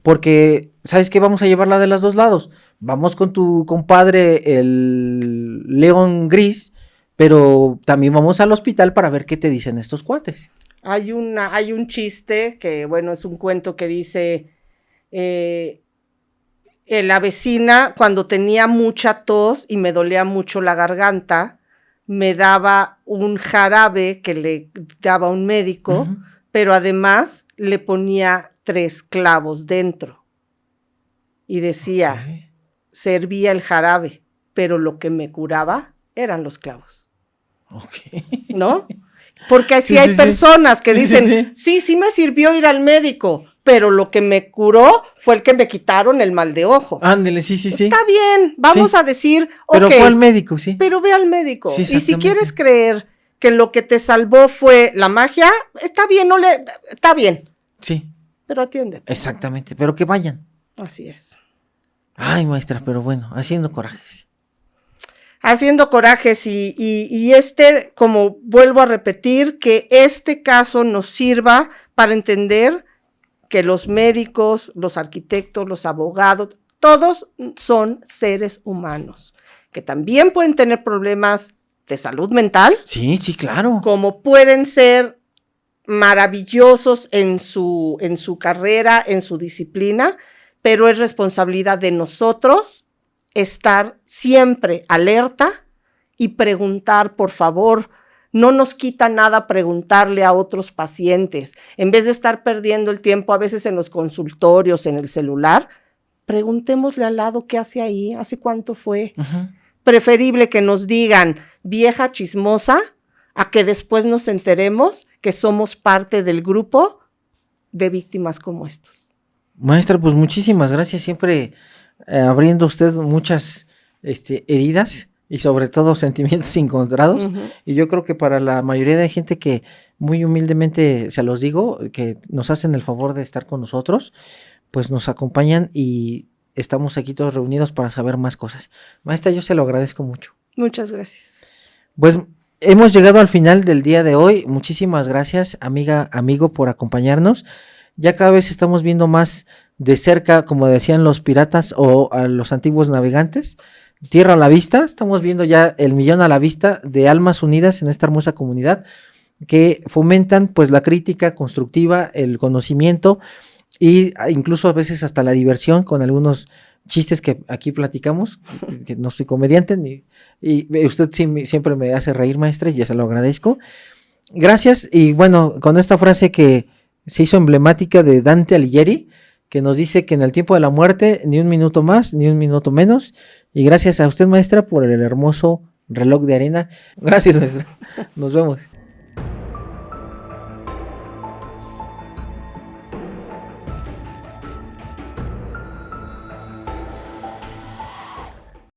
Porque, ¿sabes qué? Vamos a llevarla de los dos lados. Vamos con tu compadre, el león gris, pero también vamos al hospital para ver qué te dicen estos cuates. Hay un chiste que, bueno, es un cuento que dice, la vecina cuando tenía mucha tos y me dolía mucho la garganta, me daba un jarabe que le daba un médico, pero además le ponía 3 clavos dentro. Y decía, servía el jarabe, pero lo que me curaba eran los clavos. ¿No? Porque así hay personas que dicen, sí me sirvió ir al médico, pero lo que me curó fue el que me quitaron el mal de ojo. Ándele, sí. Está bien, vamos a decir, pero okay, fue al médico, sí. Pero ve al médico. Sí, y si quieres creer que lo que te salvó fue la magia, está bien, está bien. Sí. Pero atiéndete. Exactamente, pero que vayan. Así es. Ay, maestra, pero bueno, haciendo corajes. Haciendo corajes y como vuelvo a repetir, que este caso nos sirva para entender que los médicos, los arquitectos, los abogados, todos son seres humanos, que también pueden tener problemas de salud mental. Sí, claro. Como pueden ser maravillosos en su carrera, en su disciplina, pero es responsabilidad de nosotros estar siempre alerta y preguntar, por favor. No nos quita nada preguntarle a otros pacientes. En vez de estar perdiendo el tiempo a veces en los consultorios, en el celular, preguntémosle al lado qué hace ahí, hace cuánto fue. preferible que nos digan vieja chismosa a que después nos enteremos que somos parte del grupo de víctimas como estos. Maestra, pues muchísimas gracias, siempre abriendo usted muchas heridas y sobre todo sentimientos encontrados. Y yo creo que para la mayoría de gente que muy humildemente, se los digo, que nos hacen el favor de estar con nosotros, pues nos acompañan y estamos aquí todos reunidos para saber más cosas. Maestra, yo se lo agradezco mucho. Muchas gracias. Pues hemos llegado al final del día de hoy. Muchísimas gracias, amiga, amigo, por acompañarnos. Ya cada vez estamos viendo más de cerca, como decían los piratas o a los antiguos navegantes, tierra a la vista. Estamos viendo ya el 1,000,000 a la vista de almas unidas en esta hermosa comunidad que fomentan pues la crítica constructiva, el conocimiento y incluso a veces hasta la diversión con algunos chistes que aquí platicamos, que no soy comediante y usted siempre me hace reír, maestra, y ya se lo agradezco. Gracias, y bueno, con esta frase que se hizo emblemática de Dante Alighieri, que nos dice que en el tiempo de la muerte ni un minuto más, ni un minuto menos, y gracias a usted, maestra, por el hermoso reloj de arena. Gracias, maestra. Nos vemos.